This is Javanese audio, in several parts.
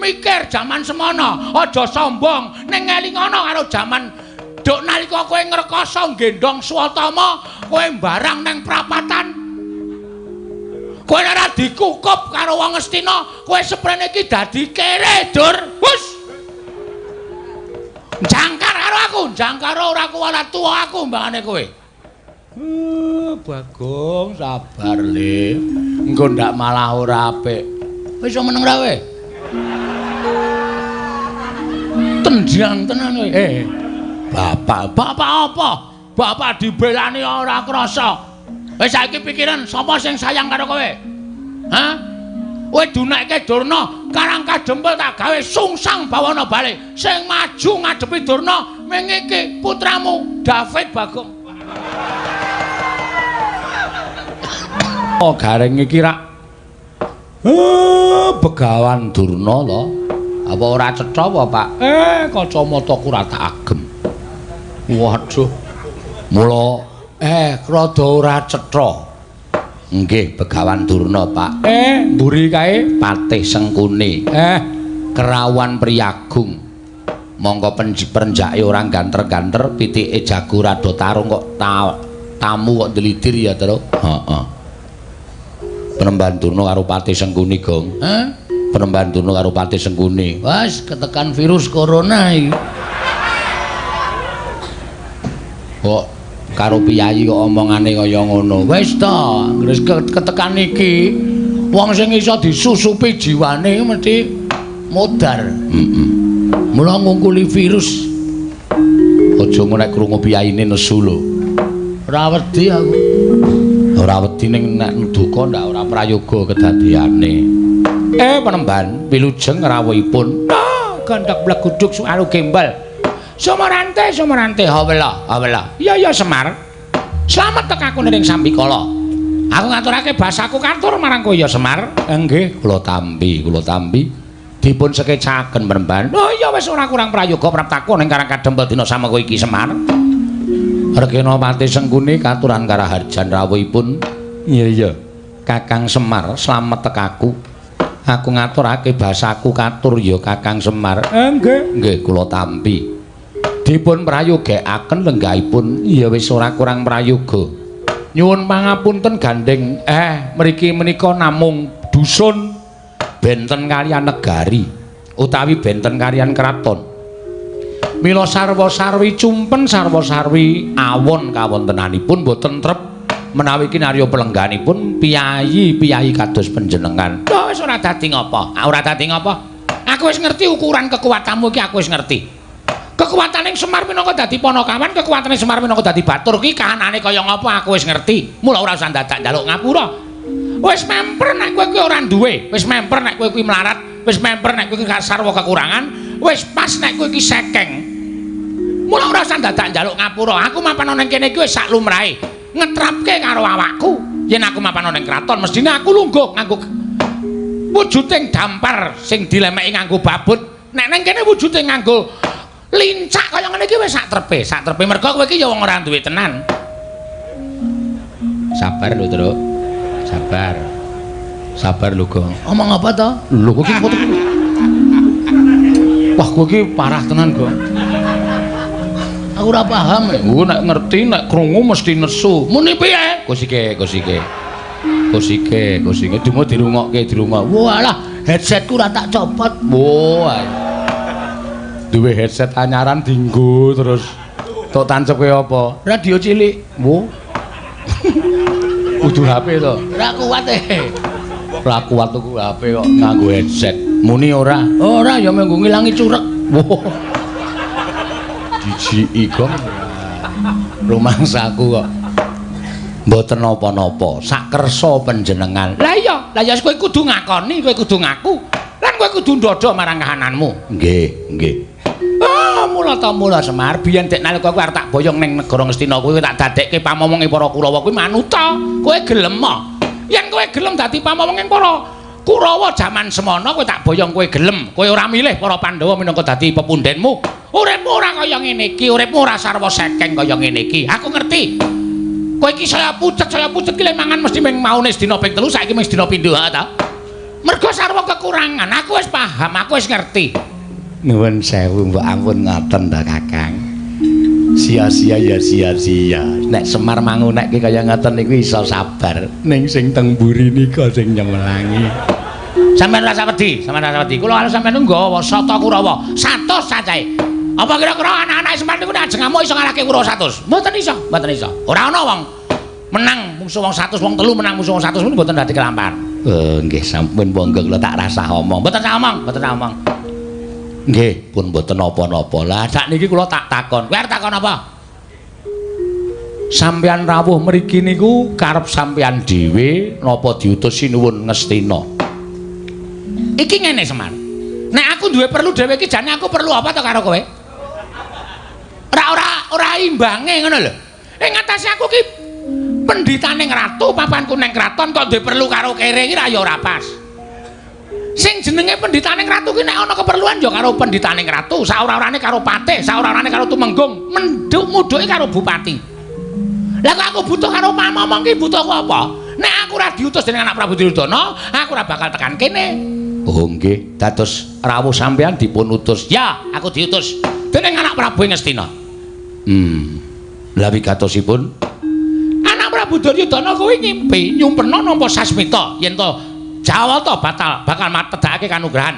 mikir jaman semono, aja sombong ning ngelingono karo jaman dok nalika kowe ngrekoso gendong Swatama, kowe mbarang ning prapatan. Kowe ora dikukup karo wong Astina, kowe seprene iki dadi kere, Dur. Wus. Jangkar karo aku, jangkar ora kuwala tuwa aku mbangane kowe. Bagong sabar le. Engko ndak malah ora apik. Wis iso meneng ra kowe? Tendian tenan kowe. Bapak apa? Bapak dibelani ora krasa. Wis saiki pikiran sapa sing sayang karo kowe? Hah? Kowe dunekke Durna, Karang Kadempel tak gawe sungsang bawana bali. Sing maju ngadepi Durna ming iki putramu David Bagong. Oh, gareng iki rak. Begawan Durna lho. Apa ora cetha apa, Pak? Kacamataku ora tak agem. Waduh. Mula rada ora cetha. Nggih, Begawan Durna, Pak. Mburi kae Patih Sengkuni. Kerawan Priyagung. Monggo penjake ora ganter-ganter, pitike jago rada tarung kok tamu kok delidir ya, Tru. Heeh. Penemban Durna karo Patih Sengkuni, Gong. Penemban Durna karo Patih Sengkuni. Wes ketekan virus corona iki. Kok karo piyayi kok omongane kaya ngono. Wis ta, wis ketekan iki wong sing iso disusupi jiwane mesti modar. Mula ngungkuli virus. Aja nek krungu piyayine nesu lho. Ora wedi aku. Ora wedi ning nek duka ndak ora prayoga kedadiane. Penemban wilujeng rawuhipun. Gandak bleguduk suaru gembal. Sumarante, hawela. Iya Semar. Slamet tekaku ning Sambikala. Aku ngaturake basaku katur marang kowe ya Semar. Nggih, kula tampi. Dipun sekecaken Penemban. Oh iya wis ora kurang prayoga praptaku ning Karang Kadempel dina samengko iki Semar. Regena Patih Sengkuni katuran karaharjan rawuhipun. Iya. Kakang Semar, slamet tekaku. Aku ngaturake basaku katur ya Kakang Semar. Nggih, kula tampi. Dipun prayogakaken lenggahipun ya wis ora kurang prayoga. Nyuwun pangapunten gandeng mriki menika namung dusun benten kaliyan negari utawi benten kaliyan kraton. Mila sarwa-sarwi cumpen sarwa-sarwi awon kawontenanipun boten trep menawi kinarya pelengganipun piyayi-piyayi kados panjenengan. Wis ora dadi ngapa? Ora dadi ngapa? Aku wis ngerti ukuran kekuatanmu iki, aku wis ngerti. Kekuataning Semar minangka dadi Panakawan, kekuataning Semar minangka dadi Batur ki kahanane kaya ngapa aku wis ngerti. Mula ora usah dadak njaluk ngapura. Wis memper nek kowe kuwi ora duwe, wis memper nek kowe kuwi melarat, wis memper nek kowe iki sarwa kekurangan, wis pas nek kowe iki sekeng. Mula ora usah dadak njaluk ngapura. Aku mapan ning kene iki wis sak lumrahe. Ngetrapke karo awakku. Yen aku mapan ning kraton mestine aku lungguh nganggo wujuding dampar sing dilemeki nganggo babut. Nek ning kene wujude nganggo lincak kaya ngene iki wis sak trepe mergo kowe iki ya wong ora duwe tenan. Sabar lho, Tru. Sabar lho, Gong. Omong apa to? Lho kowe iki foto. Wah, kowe iki parah tenan, Gong. Aku ora paham. Nek ngerti nek krungu mesti nesu. Muni piye? Kusike. Dimo dirungokke. Walah, headsetku ora tak copot. Wah. Duwe headset anyaran dinggo terus tok tancep kaya apa? Radio cilik. Wo. Kudu HP to. Ora kuat Ora kuat tuku HP kok nganggo headset. Muni ora? Ora ya mengko ngilangi curek. Wo. Dijiki kok. Rumangsaku kok. Mboten napa-napa. Sak kersa panjenengan. Lah iya kowe kudu ngakoni, kowe kudu ngaku. Lan kowe kudu ndodho marang kahananmu. Nggih. Mula Semar biyen dek nalika kowe arep tak boyong ning negara Ngastina kowe tak dadekke pamomonge para Kurawa kuwi manuta. Kowe gelem mo. Yen kowe gelem dadi pamomonge para Kurawa jaman semana kowe tak boyong kowe gelem. Kowe ora milih para Pandhawa minangka dadi pepundhenmu. Uripmu ora kaya ngene iki, uripmu ora sarwa sekeng kaya ngene iki. Aku ngerti. Kowe iki saya pucet ki lek mangan mesti ming maune sedina ping 3, saiki ming sedina pindho ta. Mergo sarwa kekurangan, aku wis paham, aku wis ngerti. Nuwun sewu, mbok ampun ngoten ta Kakang. Sia-sia ya sia-sia. Nek Semar mangunekke kaya ngoten niku iso sabar. Ning sing teng mburi nika sing nyemelangi. Sampeyan rasa wedi, Kula kalau sampeyan nggawa Sata Kurawa 100 cacahe. Apa kira-kira anak-anak Semar niku nek ajeng ngamuk iso ngalahke Kurawa 100? Mboten iso. Ora ana wong menang musuh wong 100, wong 3 menang musuh wong 100 niku mboten dadi kelampahan. Nggih sampun monggo kula tak rasah omong. Mboten sak omong. Nggih, pun mboten napa-napa. Lah sakniki kula tak takon. Kowe arep takon apa? Sampeyan rawuh mriki niku karep sampeyan dhewe napa diutus sinuwun Ngastina? Iki ngene Semar. Nek aku duwe perlu dhewe iki jane aku perlu apa to karo kowe? Ora imbange ngono lho. Ing ngatasé aku ki pendhitaning ratu, papanku ning kraton kok duwe perlu karo kere iki ra ya ora pas. Sing jenenge pendhitaning ratu ki nek ana keperluan ya karo pendhitaning ratu, saora-orane karo patih, saora-orane karo tumenggung, mendhuk-mudhuke karo bupati. Lah kok aku butuh karo mamong ki butuh apa? Nek aku ora diutus dening anak Prabu Duryudana, aku ora bakal tekan kene. Oh nggih, dados rawuh sampeyan dipun utus. Ya, aku diutus dening anak Prabu Ngastina. Lah wigatosipun anak Prabu Duryudana kuwi ngimpi nyumpena nampa Sasmita yen to Jawata bakal matedhake kanugrahan.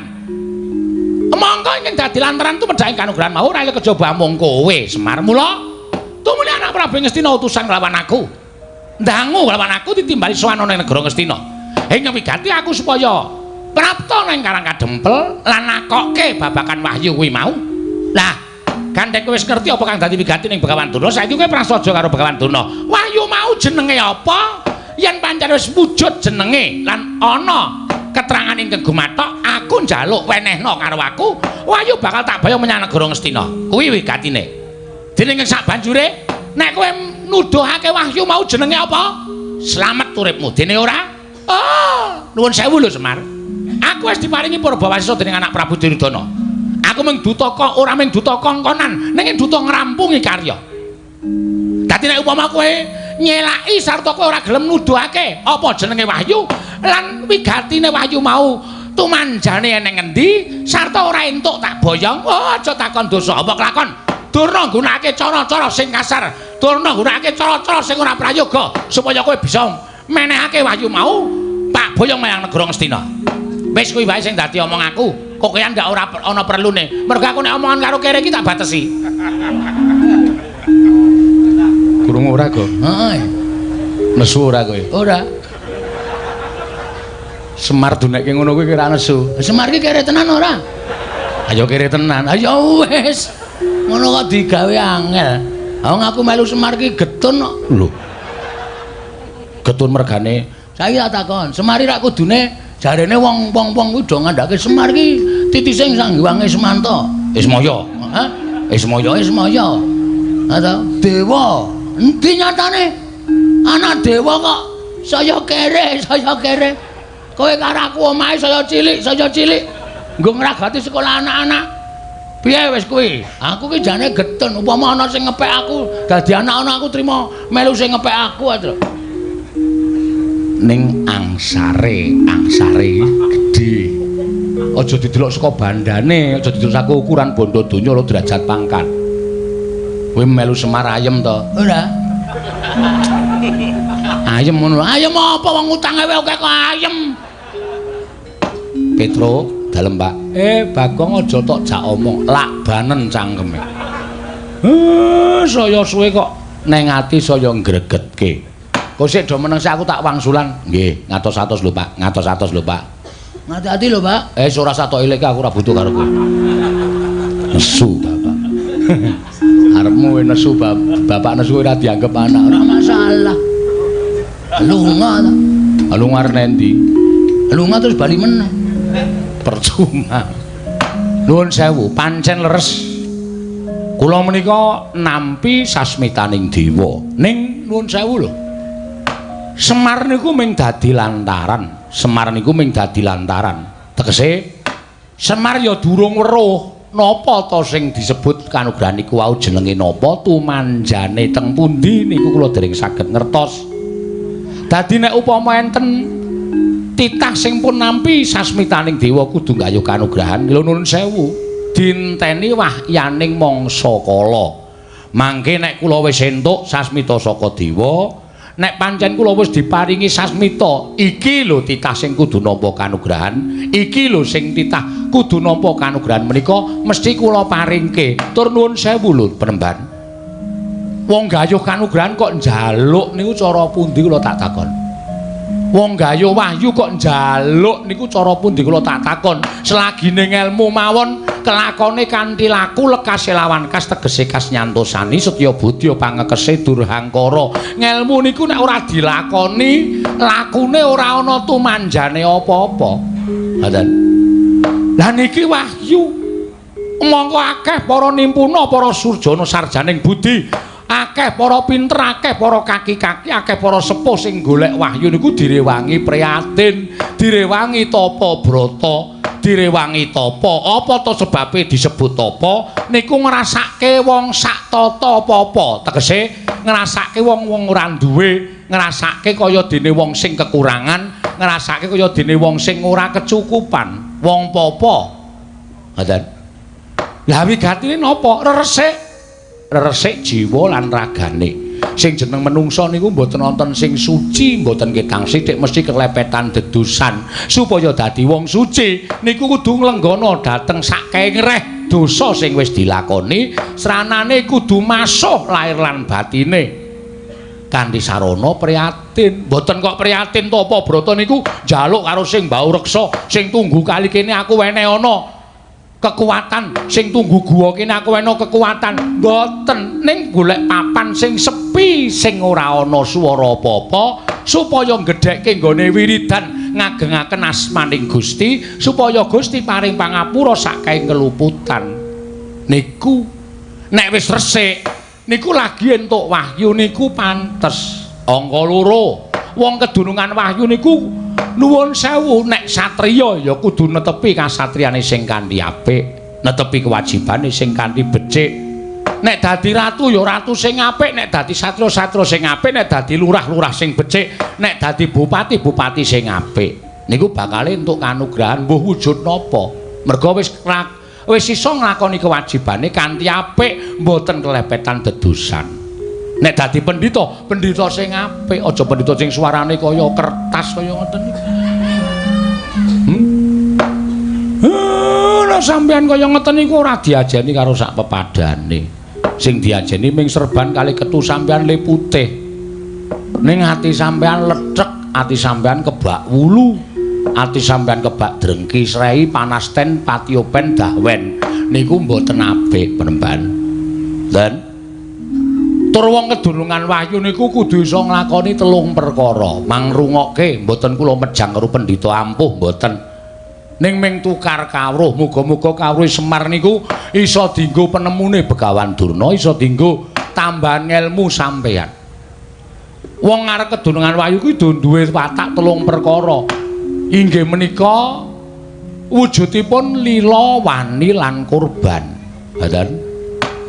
Monggo ing dadi lantaran tu medhake kanugrahan mau ora kejaba mung kowe Semar. Mula tumune anak Prabu Ngastina utusan nglawan aku. Ndangu nglawan aku ditimbali sowan ning negara Ngastina. Ing wigati aku supaya prapta ning Karang Kadempel lan nakokke babakan wahyu kuwi mau. Lah, gandhek kowe wis ngerti apa kang dadi wigati ning Begawan Durna? Saiki kowe prasaja karo Begawan Durna. Wahyu mau jenenge apa? Yen pancen wis wujud jenenge lan ana keterangan ing gumathok, aku njaluk wenehna karo aku, wahyu bakal tak bayang menyang negara Ngastina. Kuwi wigatine. Dening sak banjure, nek kowe nuduhake wahyu mau jenenge apa? Slamet uripmu. Dene ora? Oh, nuwun sewu lho Semar. Aku wis diparingi Purbawasisa dening anak Prabu Duryudana. Aku mung duta kok ora mung duta kongkonan, nanging duta ngrampungi karya. Dadi nek upama kowe nyelaki sarta kowe ora gelem nuduhake apa jenenge wahyu lan wigatine wahyu mau tumanjane eneng endi sarta ora entuk tak boyong, oh aja takon dosa apa kelakon. Durna nggunakake cara-cara sing kasar, Durna nggunakake cara-cara sing ora prayoga supaya kowe bisa menehake wahyu mau tak boyong menyang negara Ngastina. Wis kuwi wae sing dadi omong aku. Kokean ndak ora ana perlune. Mergo aku nek omongan karo kere iki tak batesi. Krungu ora kok? Heeh. Nesu ora kowe? Ora. Semar dunekke ngono kuwi kira nesu. Semar ki kere tenan ora? Ayo kere tenan. Ayo wis. Ngono kok digawe angel. Wong aku melu Semar ki getun kok. Lho. Getun mergane. Saiki tak takon, Semar rak kudune jarene wong-wong kuwi do ngandhake Semar ki titising sanggiwange Semanta. Ismaya. Hah? Ismaya. Ata dewa. Endi nyatane? Anak dewa kok saya kere. Kowe karo aku omahe saya cilik. Nggo ngragati sekolah anak-anak. Piye wis kuwi? Aku ki jane getun, upama ana sing ngepek aku, dadi anak-anak aku trima melu sing ngepek aku aja. Ning angsare gedhe. Aja didelok saka bandane, aja didelok saka ukuran bondo donya lho derajat pangkat. Kowe melu Semar ayem to? Ora. Ayem ngono. Ayem apa wong utange wae kok ayem. Petro, dalem Pak. Bagong aja tok jak omong, lakbanen cangkeme. Saya suwe kok neng ati saya ngregetke. Kok sik do meneng aku tak wangsulan. Nggih, ngatos 100 lho Pak, ngatos 100 lho Pak. Ngati-ati lho Pak. Ora satok elek aku ora butuh karo kowe. Nesu Bapak. Arepmu nesu Bapak nesu ora dianggep anak, ora masalah. Lunga ta. Lunga nendi? Lunga terus bali meneh. Percuma. Nuwun sewu, pancen leres. Kula menika nampi sasmitaning dewa. Ning nuwun sewu lho. Semar niku mung dadi lantaran. Tegese Semar ya durung weruh napa to sing disebut kanugrahan niku wau jenenge napa, tumanjane teng pundi niku kula dereng saged ngertos. Dadi nek upama enten titah sing pun nampi sasmitaning dewa kudu nggayuh kanugrahan. Lho nuwun sewu dinteni wahyaning mangsa kala. Mangke nek kula wis entuk sasmita saka dewa, nek pancen kula wis diparingi sasmita, iki lho titah sing kudu nampa kanugrahan, iki lho sing titah kudu nampa kanugrahan menika mesti kula paringke. Tur nuwun sewu lho Penemban. Wong gayuh kanugrahan kok njaluk niku cara pundi kula tak takon. Wong gayuh wahyu kok njaluk niku cara pundi kula tak takon. Selagine ngelmu mawon kelakone kanthi laku lekase lawan kas tegese kas nyantosani setya budya pangekese durhangkara. Ngelmu niku nek ora dilakoni lakune ora ana tumanjane apa-apa. Ngoten. Lah niki wahyu. Mongko akeh para nimpuna para surjana sarjaning budi, akeh para pinter, akeh para kaki-kaki, akeh para sepuh sing golek wahyu niku direwangi priyatin, direwangi tapa brata, direwangi tapa. Apa to sebabe disebut tapa? Niku ngrasake wong sak tata apa-apa. Tegese ngrasake wong-wong ora duwe, ngrasake kaya dene wong sing kekurangan, ngrasake kaya dene wong sing ora kecukupan. Wong apa? Ngoten. Lah wigatine napa? Resik jiwa lan ragane. Sing jeneng menungsa niku mboten wonten sing suci, mboten ketang sithik mesti kelepetan dedusan. Supaya dadi wong suci niku kudu nglenggana dhateng sakkeh ngreh dosa sing wis dilakoni, sranane kudu masuh lair lan batine. Kanthi sarana priyatin, mboten kok priyatin to apa brata niku njaluk karo sing mbau reksa, sing tunggu kali kene aku wene ana kekuatan, sing tunggu guwa kene aku ana kekuatan. Mboten, ning golek papan sing sepi sing ora ana swara apa-apa supaya gedhekke nggone wiridan ngagengaken asmaning Gusti, supaya Gusti paring pangapura sakkehing keluputan. Niku nek wis resik niku lagi entuk wahyu niku pantes. Angka 2, wong kedunungan wahyu niku nuwun sewu, nek satriya ya kudu netepi kasatriyane sing kanthi apik, netepi kewajibane sing kanthi becik. Nek dadi ratu ya ratu sing apik, nek dadi satriya sing apik, nek dadi lurah sing becik, nek dadi bupati sing apik. Niku bakal entuk kanugrahan mbuh wujud napa. Merga wis iso nglakoni kewajibane kanthi apik, mboten kelepetan dedusan. Nek dadi pendhita sing apik, aja pendhita sing suarane kaya kertas kaya ngoten niku. Nek sampeyan kaya ngoten niku ora diajeni karo sak pepadane. Sing diajeni ming serban kali ketu sampeyan le putih. Ning ati sampeyan lecek, ati sampeyan kebak wulu, ati sampeyan kebak drengki srei panasten patiopen dahwen. Niku mboten apik Penemban. Dan tur wong kedunungan wahyu niku kudu iso nglakoni 3 perkara. Mangrungokke mboten kula mejang karo pendhita ampuh mboten. Ning ming tukar kawruh, muga-muga kawruh Semar niku iso dienggo penemune Begawan Durna, iso dienggo tambahan ilmu sampeyan. Wong arep kedunungan wahyu kuwi duwe watak 3 perkara. Inggih menika wujudipun lila, wani lan kurban. Ngoten.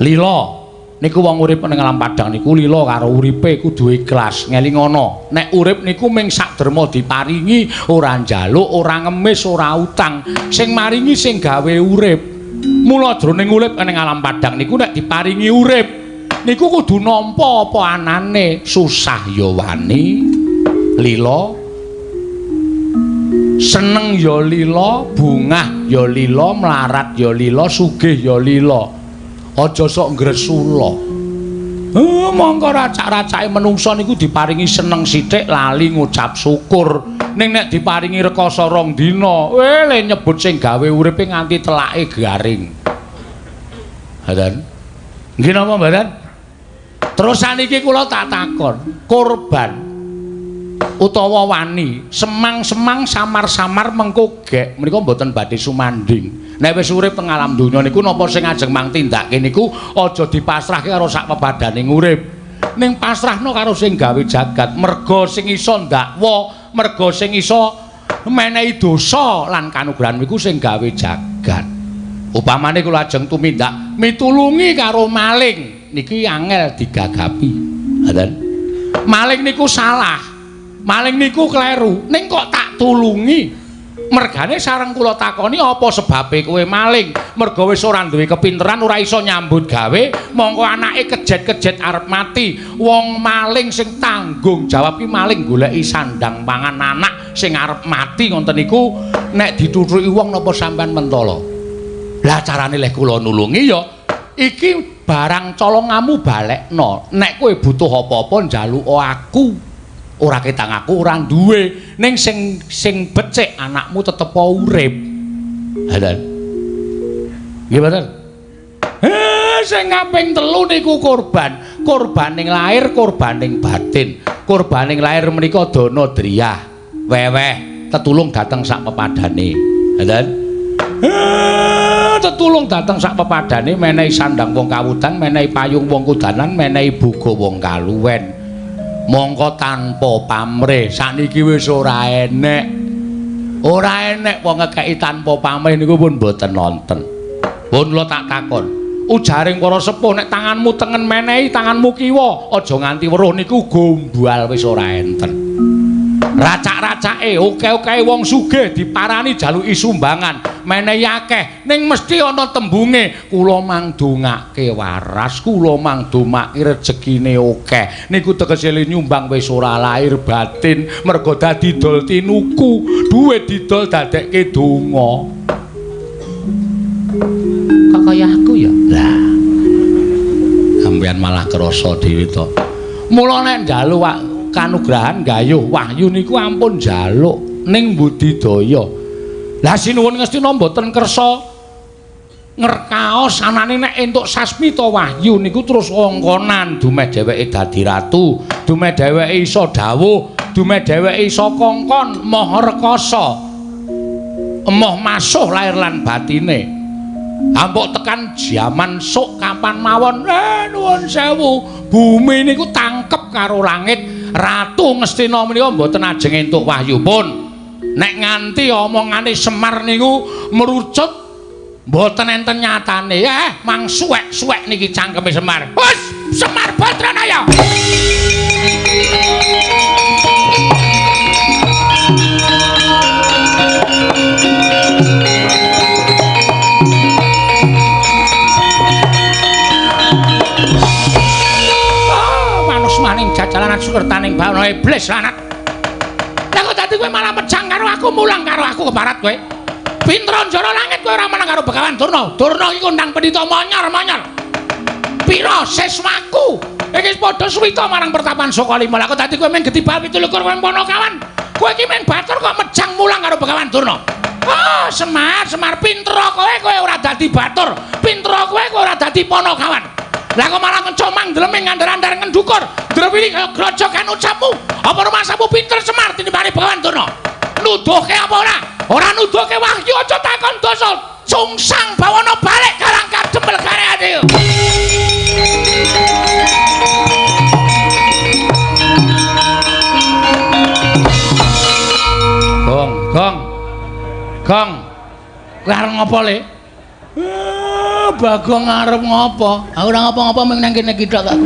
Lila niku wong urip ning alam padang niku lila karo uripe kudu ikhlas ngelingono. Nek urip niku ming sakderma diparingi, ora njaluk, ora ngemis, ora utang. Sing maringi sing gawe urip. Mula jroning urip ning alam padang niku nek diparingi urip niku kudu nampa apa anane, susah ya wani, lila, seneng ya lila, bungah ya lila, melarat ya lila, sugih ya lila. Aja sok ngresula. Mongko racak-racake menungsa niku diparingi seneng sithik lali ngucap syukur. Ning nek diparingi rekoso 2 dina, le nyebut sing gawe uripe nganti telake garing. Ngoten. Nggih napa mboten? Terus saniki kula tak takon, korban utawa wani, semang-semang samar-samar mengko gek menika mboten badhe sumanding. Nek wis urip teng alam donya niku napa sing ajeng mang tindake niku aja dipasrahke karo sak pepadaning urip. Ning pasrahno karo sing gawe jagat, merga sing iso ndakwa, merga sing iso menehi dosa lan kanugrahan niku sing gawe jagat. Upamane kula ajeng tumindak mitulungi karo maling niki angel digagapi. Ngoten. Maling niku salah. Maling niku kleru. Ning kok tak tak tulungi. Mergane sareng kula takoni apa sebabe kowe maling? Merga wis ora duwe kepinteran, ora iso nyambut gawe, mongko anake kejet-kejet arep mati. Wong maling sing tanggung jawab ki maling goleki sandang pangan anak sing arep mati ngoten niku nek ditutuki wong napa sampean mentala. Lah carane leh kula nulungi ya iki barang colongamu balekno. Nek kowe butuh apa-apa njaluk aku. Ora ketang aku ora duwe ning sing becik anakmu tetep urip. Hadan. Nggih mboten? Sing kaping 3 niku korban. Korbaning lahir, korbaning batin. Korbaning lahir menika dana driyah. Weweh tetulung dateng sak pepadane. Hadan. Tetulung dateng sak pepadane menehi sandang wong kawudan, menehi payung wong kudanan, menehi buga wong kaluwen. Mongko tanpa pamrih sakniki wis ora enek wong ngekeki tanpa pamrih niku pun mboten nonton. Pun kula tak takon ujaring para sepuh nek tanganmu tengen menehi tanganmu kiwa aja nganti weruh niku gombal wis ora enten. Racak-racake oke-oke wong sugih diparani jaluki sumbangan menehi akeh ning mesti ana tembunge kula mangdongake waras, kula mangdomake rezekine akeh. Niku tegese nyumbang wis ora lahir batin, merga dadi dol tinuku, duwe didol dadekke donga. Kok kaya aku ya? Lah. Sampeyan malah krasa dhewe to. Mula nek njaluk kanugrahan gayuh wahyu niku ampun njaluk ning budidaya. Lah sinuwun ngestina mboten kersa ngerkaos anane nek entuk sasmita wahyu niku terus wongkonan dumeh dheweke dadi ratu, dumeh dheweke iso dawuh, dumeh dheweke iso kongkon moh rekasa. Emoh masuh lahir lan batine. Ampuk tekan jaman sok kapan mawon nuwun sewu bumi niku tangkep karo langit. Ratu Ngastina menika mboten ajeng entuk wahyu pun. Nek nganti omongane Semar niku merucut mboten enten nyatane. Mang suwek-suwek niki cangkeme Semar. Wes, Semar Badranaya. Maning jajalan sukertaning bawana iblis lanat. Lah kok dadi kowe malah mejang karo aku, mulang karo aku ke barat kowe. Pintra njara langit kowe ora menang karo Begawan Durna. Durna iki kondang pendhita monyor-monyor. Pira seswaku iki padha suwita marang pertapan Sokalima. Lah kok dadi kowe mung getibal 17 Ponokawan. Kowe iki mung batur kok mejang mulang karo Begawan Durna. Oh, Semar pintra kowe ora dadi batur. Pintra kowe ora dadi Ponokawan. Lah kok malah ngecomang dleming ngandar-andar ngendukur. Drewili kaya grojokan ucapmu. Apa rumasamu pinter Semar tinimbang Begawan Durna? Nuduhke apa ora? Ora nuduhke wahyu aja takon dosa. Sungsang bawana balik karang kadempel kareane. Gong. Kowe arep ngopo, Le? Bagong ngarep ngopo? Aku ora ngopo-ngopo mung nang kene kitok kok.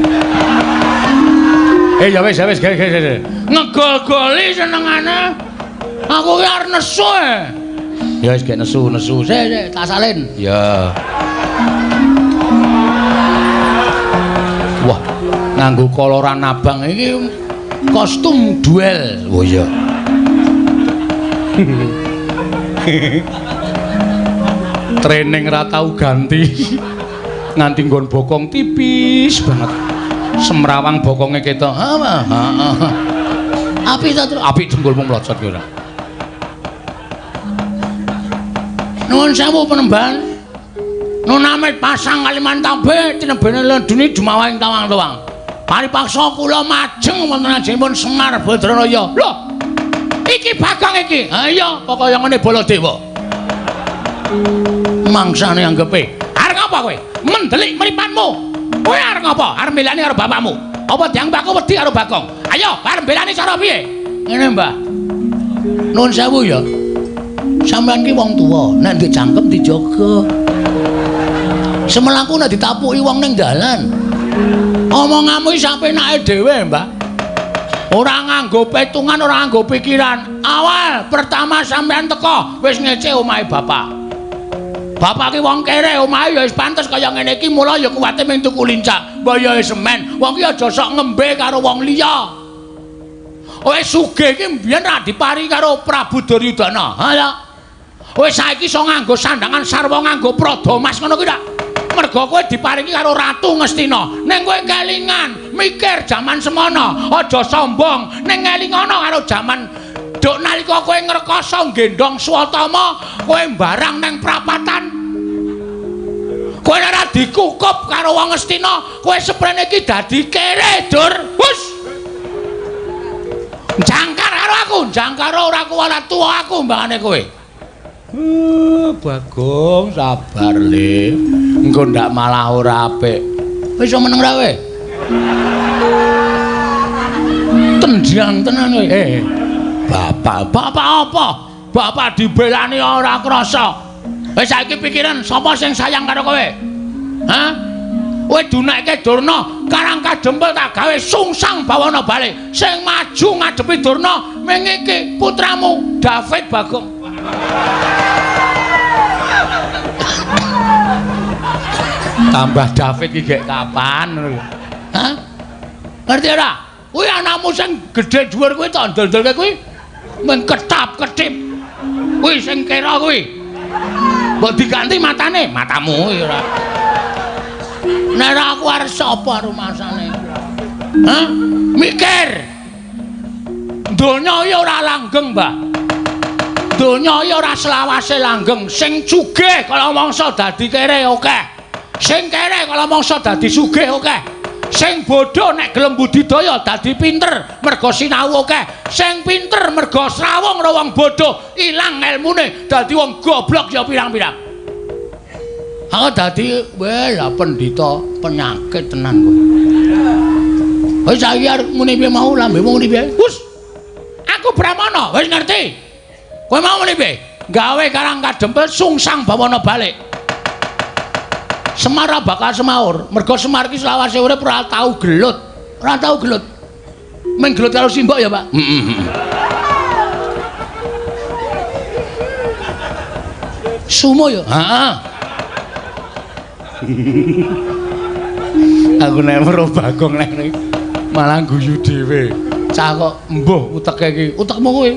Ya wis. Ngegol-goli senengane. Aku ki arep nesu Ya wis gek nesu. Sik, tak salin. Ya. Wah, nganggo koloran abang iki kostum duel. Oh iya. Training ra tau ganti nganti nggon bokong tipis banget semrawang bokonge ketok api ta api jenggulmu mlocot ki ora nuwun sewu penemban nun amit pasang Kalimantan B tinebene ledune dumawahing tawang-tawang paripaksa kula majeng wonten ajengipun Semar Badranaya lho iki Bagong iki ha iya kaya ngene Baladewa mangsane anggepe. Arep ngapa kowe? Mendelik mripanmu. Kowe arep ngapa? Arep mbelani karo bapakmu. Apa diang mbakku wedi karo Bagong? Ayo, arep mbelani cara piye? Ngene, Mbah. Nuwun sewu ya. Sampeyan ki wong tuwa, nek ndek cangkem dijaga. Semelaku nek ditapuki wong ning dalan. Omonganmu iki sampe enake dhewe, Mbah. Ora nganggo petungan, ora nganggo pikiran. Awal pertama sampean teko wis ngece omahe bapak. Bapak ki wong kere, omahe ya wis pantes kaya ngene iki, mula ya kuwate ming tuku lincah, mbayahe semen. Wong ki aja sok ngembe karo wong liya. Wis sugih ki mbiyen ra diparingi karo Prabu Duryudana. Ha ya. Wis saiki iso nganggo sandangan sarwa nganggo prada mas ngono ki ta. Mergo kowe diparingi karo Ratu Ngastina. Ning kowe kelingan mikir jaman semono, aja sombong. Ning ngelingono karo jaman duk nalika kowe ngrekoso gendong Swatama, kowe mbarang nang prapatan. Kowe ora dikukup karo wong Ngastina, kowe seprene iki dadi kere, Dur. Wus. Jangkar karo aku, jangkar ora kuwala tuwa aku mbangane kowe. Bagong sabar le. Engko ndak malah ora apik. Wis iso meneng ra kowe? Tendian tenan kowe. Bapak apa? Bapak dibelani ora krasa. Wis saiki pikiran sapa sing sayang karo kowe? Hah? Kowe dunekke Durna, Karang Kadempel tak gawe sungsang bawana balik. Sing maju ngadepi Durna ming iki putramu David Bagong. Tambah David iki gek kapan ngono. Hah? Ngerti ora? Kuwi anakmu sing gedhe dhuwur kuwi tak ndol-ndolke kuwi mung ketap-ketip. Kuwi sing kira kuwi. Mbok diganti matane, matamu ora. Nek aku arep sapa rumasane? Hah? Mikir. Donya ya ora langgeng, Mbah. Donya ya ora selawase langgeng. Sing sugih kala mangsa dadi kere akeh. Sing kere kala mangsa dadi sugih akeh. Sing bodho nek gelem budidaya dadi pinter merga sinau akeh. Sing pinter merga srawung karo wong bodho ilang elmune dadi wong goblok ya pirang-pirang. Aku dadi lah pendhita penyakit tenan kowe. Wis saiki arep muni piye mau lambemu muni piye? Wus. Aku Brahmana, wis ngerti. Kowe mau muni piye? Gawe Karang Kadempel sungsang bawana balik. Semar bakal semaur, mergo Semar ki selawase urip ora tau gelut. Ora tau gelut. Ming gelut karo simbok ya, Pak? Sumo ya? Heeh. Aku nek weruh Bagong nek malah guyu dhewe. Cah kok mbuh uteke iki. Utekmu kowe.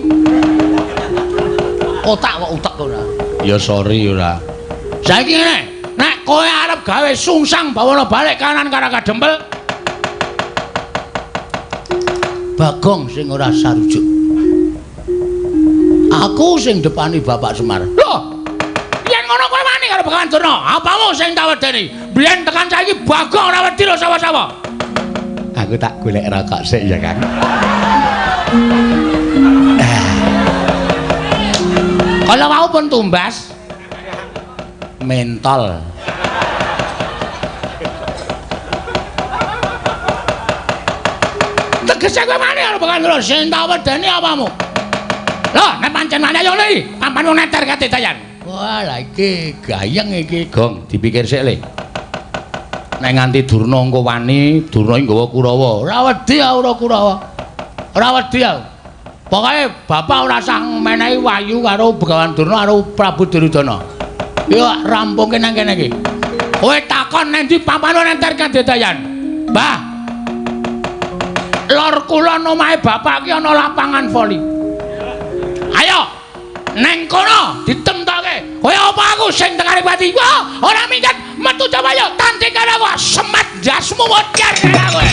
Otak kok utek ora. Ya sorry ora. Saiki ngene, nek kowe arep gawe sungsang bawana balik kanan Karang Kadempel, Bagong sing ora sarujuk. Aku sing depani Bapak Semar. Loh, yen ngono kowe wani karo Bagawan Durna, apamu sing tak wedeni? Biyen tekan saiki Bagong ora wedi lho sapa-sapa. Aku tak golek rokok sik ya, Kang. Kalau mau pun tumbas mentol. Tegese kowe mani karo Bagawan Durna, sing tak wedeni apamu? Lho, nek pancen mani ayo li, papan neter kate dayan. Wah, lah iki gayeng iki, Gong, dipikir sik le. Nek nganti Durna engko wani, Durna iki nggawa Kurawa. Ora wedi ora Kurawa. Ora wedi aku. Pokoke bapak ora usah menehi wayu karo Bagawan Durna karo Prabu Duryudana. Yo rampungke nang kene iki. Kowe takon nang ndi papan neter kate dayan. Mbah. Lor kulon omahe bapak ki ana lapangan voli. Ayo neng kono ditemtoke. Kowe apa aku sing tekani pati? Wah, ora minggat metu Jawaya tanti karo aku semat jasmu mocar karo kowe.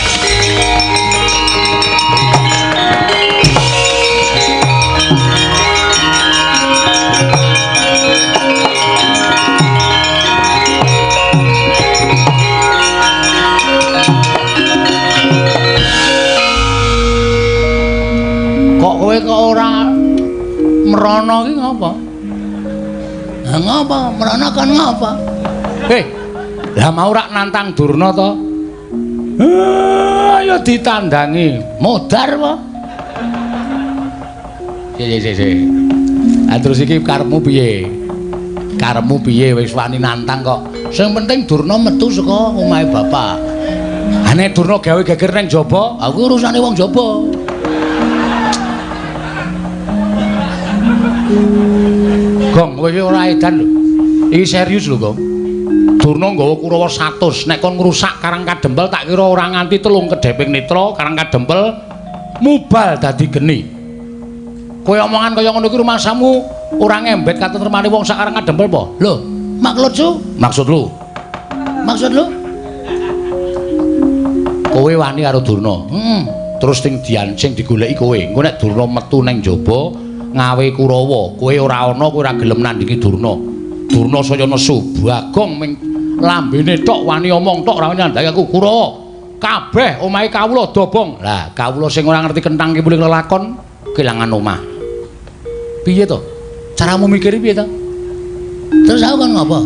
Kok kowe kok ora merana ki ngapa? Lah ngapa? Merana kan ngapa? Lah mau rak nantang Durna to? Ayo ditandangi. Modar apa? Si. Terus iki karepmu piye? Karepmu piye wis wani nantang kok. Sing penting Durna metu saka omahe bapak. Nek Durna gawe geger ning jaba, aku urusane wong jaba. Gong, kowe iki ora edan lho. Iki serius lho, Gong. Durna nggawa Kurawa 100, nek kon ngrusak Karang Kadempel tak kira ora nganti 3 kedheping netra Karang Kadempel mubal dadi geni. Kowe omongan kaya ngono iki rumasamu ora ngembet katentremane wong sak Karang Kadempel apa? Lho, maksud lu? Maksud lu? Kowe wani karo Durna. Terus sing digoleki kowe. Engko nek Durna metu ning jaba ngawe Kurawa, kowe ora ana, kowe ora gelem nandingi Durna. Durna saya nesu, Bagong ming lambene tok wani omong tok ora nyandhaki aku Kurawa. Kabeh omahe kawula dobong. Lah, kawula sing ora ngerti kentang ki mulih lelakon kelangan omah. Piye to? Caramu mikir piye to? Terus aku kan ngapa?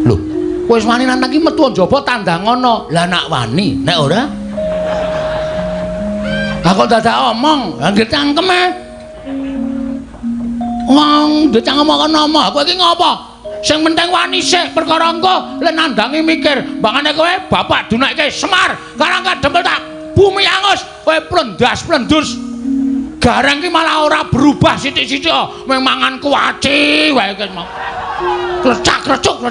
Lho, kowe wis wani nang iki metu njaba tandang ngono. Lah nak wani, nek ora aku dadak omong, nggih cangkeme. Wong ndek cangkem omong, kowe iki ngapa? Sing penting wani sik perkara engko lek nandangi mikir bangane kowe bapak dunekke Semar Karang Kadempel tak bumi angus kowe plendas-plendus gareng ki malah ora berubah sithik-sithik mung mangan kuwaci wae kene mau klecak-klecuk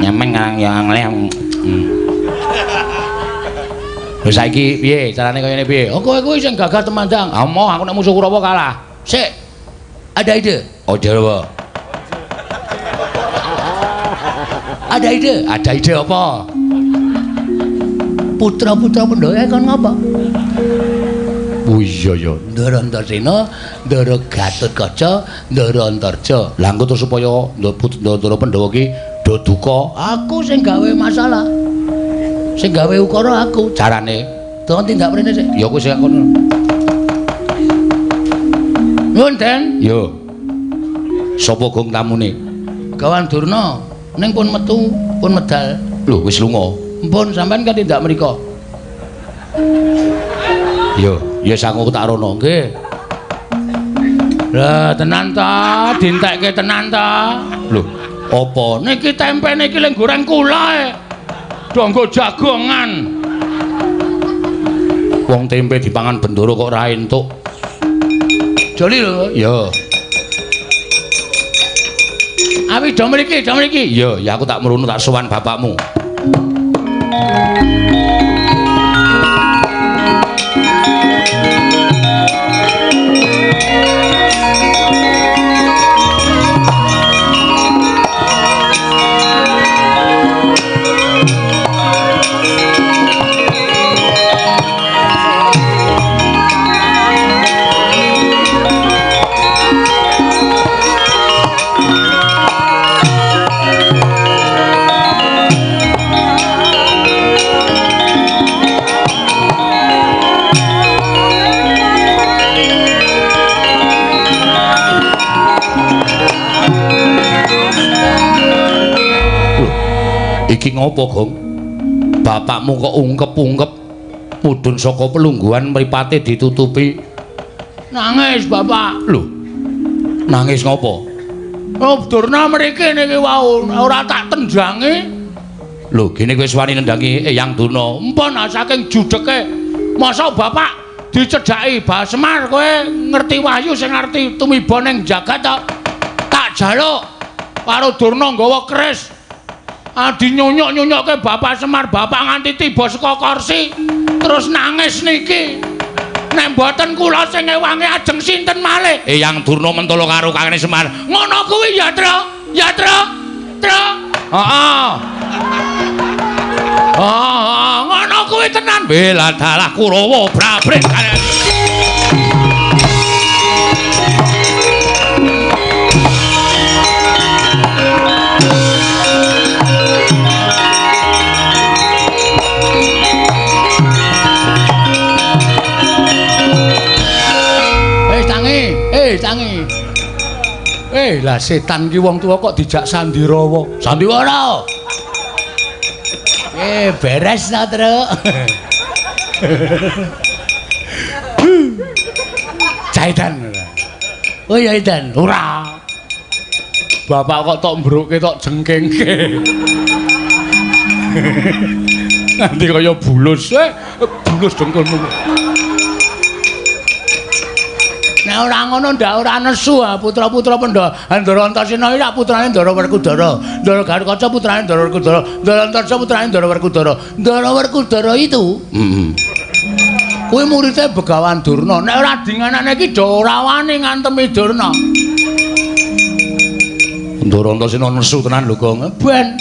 nyemeng yang lem wis saiki piye carane kaya ngene piye kowe kuwi sing gagah temandang omo aku nek musuh Kurawa kalah sik ada ide apa? Ada ide apa? Putra-putra Pandhawa kon ngapa? Oh iya ya, Ndara Antarsena, Ndara Gatotkaca, Ndara Antarja. Lah engko terus supaya Ndara Pandhawa ki do duka, aku sing gawe masalah. Sing gawe ukara aku. Carane, to tindak mrene sik. Ya kowe sing kono. Nuwun, Den. Yo. Sapa gong tamune? Kawan Durna. Ning pun metu, pun medal. Lho, wis lunga. Mpun sampean kan tindak mriko. Yo, ya sangu tak rono, nggih. Lah tenan ta, dintekke tenan ta. Lho, apa? Niki tempene iki lek goreng kulae. Donggo jagongan. Wong tempe dipangan Bendoro kok ora entuk. Joli lho. Yo. Awi do mriki. Yo, ya aku tak mrono tak sowan bapakmu. Iki ngopo, Gong? Bapakmu kok ungkep-ungkep mudhun saka pelungguhan mripate ditutupi. Nangis, Bapak. Lho. Nangis ngopo? Oh, Durna mriki niki wau ora tak tendhangi. Lho, gene kowe wani nendangi Eyang Durna. Empun saking judheke. Masa Bapak dicedhaki Mbah Semar kowe ngerti wahyu sing ngerti tumiba ning jagat tak jaluk karo Durna nggawa keris. Adi nyonyok-nyonyokke Bapak Semar, Bapak nganti tiba saka kursi terus nangis niki. Nek mboten kula sing ngewangi ajeng sinten malih? Eyang Durna mentolo karo Kakang Semar. Ngono kuwi ya, Tru? Ya, Tru? Tru? Heeh. Ngono kuwi tenan. Bela dalah Kurawa brabrik. Tangi. Lah setan ki wong tuwa kok dijak Sandiwara. Sandiwara. Beres ta, Tru. Jaidan. Oh ya Edan, ora. Bapak kok tok mbruke tok jengkengke. Nanti kaya bulus, bulus dengkulmu. Nek ora ngono ndak ora nesu putra-putra Ndara Antasena iki putrane Ndara Werkudara. Ndara Garukaca putrane Ndara Werkudara. Ndara Antasena putrane Ndara Werkudara. Ndara Werkudara itu. Kuwi muridé Begawan Durna. Nek ora dinganane iki do ora wani ngantemi Durna. Ndara Antasena nesu tenan lho, Gong. Ben.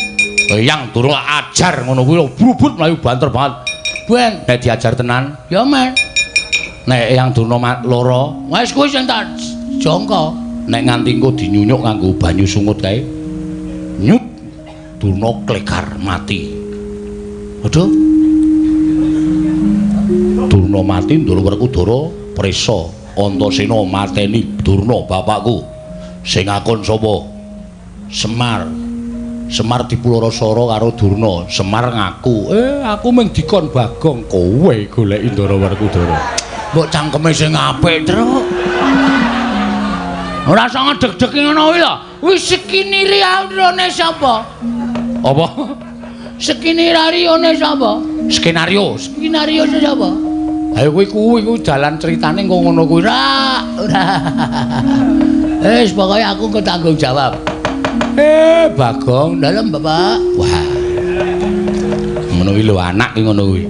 Eyang Durna ajar ngono kuwi brubut mlayu banter banget. Ben, nek diajar tenan, ya men. Nek Eyang Durna lara, wis kuwi sing tak jangka. Nek nganti engko dinyunyuk nganggo banyu sungut kae. Nyut Durna klekar mati. Aduh. Durna mati, Ndara Werkudara prisa Antasena mateni Durna bapakku. Sing akon sapa? Semar dipularasara karo Durna. Semar ngaku, aku mung dikon Bagong, kowe goleki Ndara Werkudara. Mbok cangkeme sing apik, Truk. Ora usah ngedeg-degi ngono kuwi lho. Wis skenario-ne sapa? Apa? Skenario-ne sapa? Skenario sapa? Ayo kuwi dalan critane kok ngono kuwi ra. Wis pokoke aku kok tanggung jawab. Bagong, dalem Bapak. Wah. Ngono kuwi lho anak ki ngono kuwi.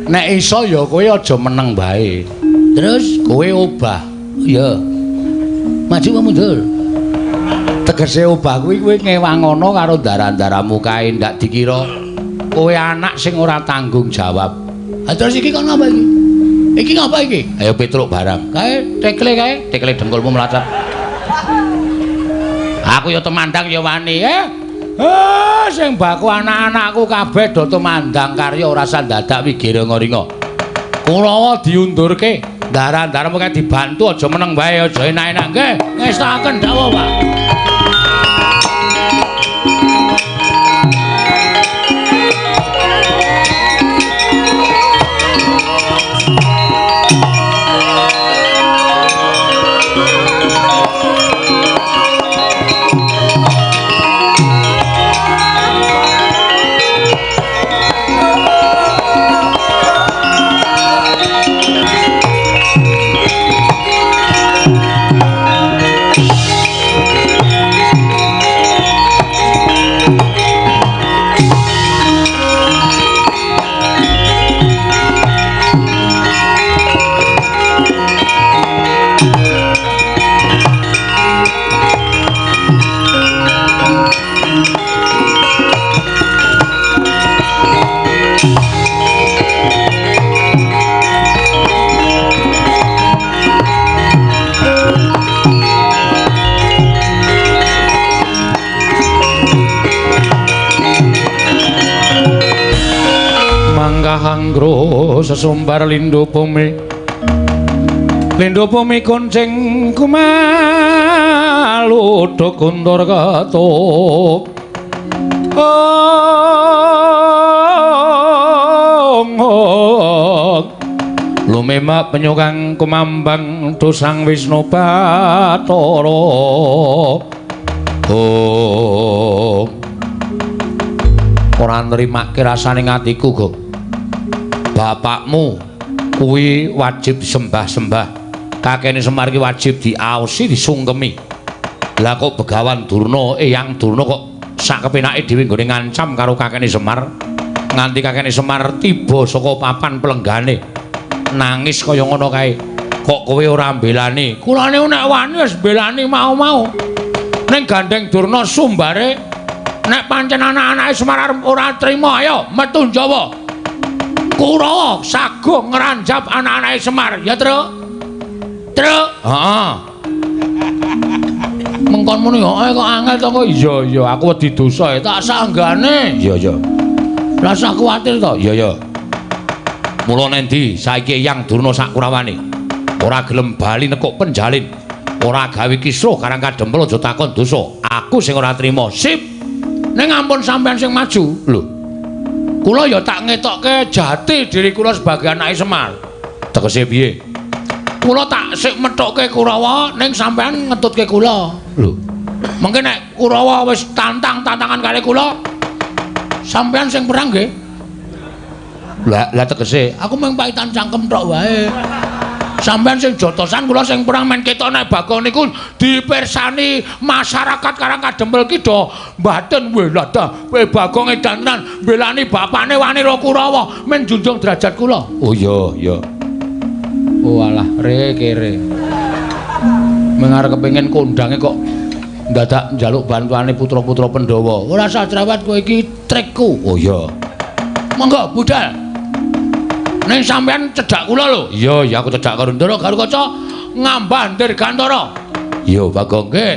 Nek iso ya kowe aja meneng bae. Terus kowe obah. Ya. Maju apa mundur? Tegese obah kuwi kowe ngewangono karo ndara-ndaramu kae ndak dikira kowe anak sing ora tanggung jawab. Terus iki kon ngapa iki? Iki ngapa iki? Ayo petruk barang. Kae tekle dengkulmu melacat. Aku ya temandang ya wani, sing baku anak-anakku kabeh do temandang karya ora sandadak wigire ngoringa. Kulawa diundurke, ndara-ndaramu kae dibantu aja meneng bae, aja enak-enak nggih. Ngestaken dawuh, Pak. Anggro sesumbar lindho bumi kuncing kumaludo kundur ketuk lumemak penyukang kumambang dosang Wisnu Bathara ora nrimake rasane atiku kok bapakmu kuwi wajib disembah-sembah kakene Semar ki wajib diaosi disungkemi lah kok Begawan Durna Eyang Durna kok sak kepenake dhewe nggone ngancam karo kakene Semar nganti kakene Semar tiba saka papan pelenggane nangis kaya ngono kae kok kowe ora mbelani kulane nek wani wis mbelani mau-mau ning gandeng Durna sumbare nek pancen anak-anake Semar ora trima ayo metu Jawa Kurawa sagung ngranjap anak-anake Semar ya Truk Truk heeh mengkon muni kok angel to kok iya aku wedi dosa tak sanggane iya lah sak kuwatir to iya mula nendi saiki Eyang Durna sak kurawane ora gelem bali nekuk penjalin ora gawe kisruh karang kadempel aja takon dosa aku sing ora trima sip ning ampun sampean sing maju lho kula ya tak ngetokke jati diri kula sebagai anake Semar. Tegese piye? Kula tak sik methokke Kurawa ning sampean ngetutke kula. Lho. Mengke nek Kurawa wis tantangan kali kula, sampean sing perang nggih. Lah tegese aku mung paitan cangkem tok wae. Sampeyan sing jotosan kula sing perang men ketok nek Bagong niku dipirsani masyarakat Karangkadempel ki do mbaten weh lha Bagong edan-edan belani bapane wani Kurawa men junjung derajat kula. Oh iya. Oh alah kere. Mengar kepengin kondange kok ndadak njaluk bantuane putra-putra Pandhawa. Ora sajrawat kowe iki trikku. Oh iya. Monggo budal. Ning sampean cedhak kula lho. Iya, aku cedhak karo Ndara Garukaca ngambah Dirgantara. Iya, Bagong. Nggih.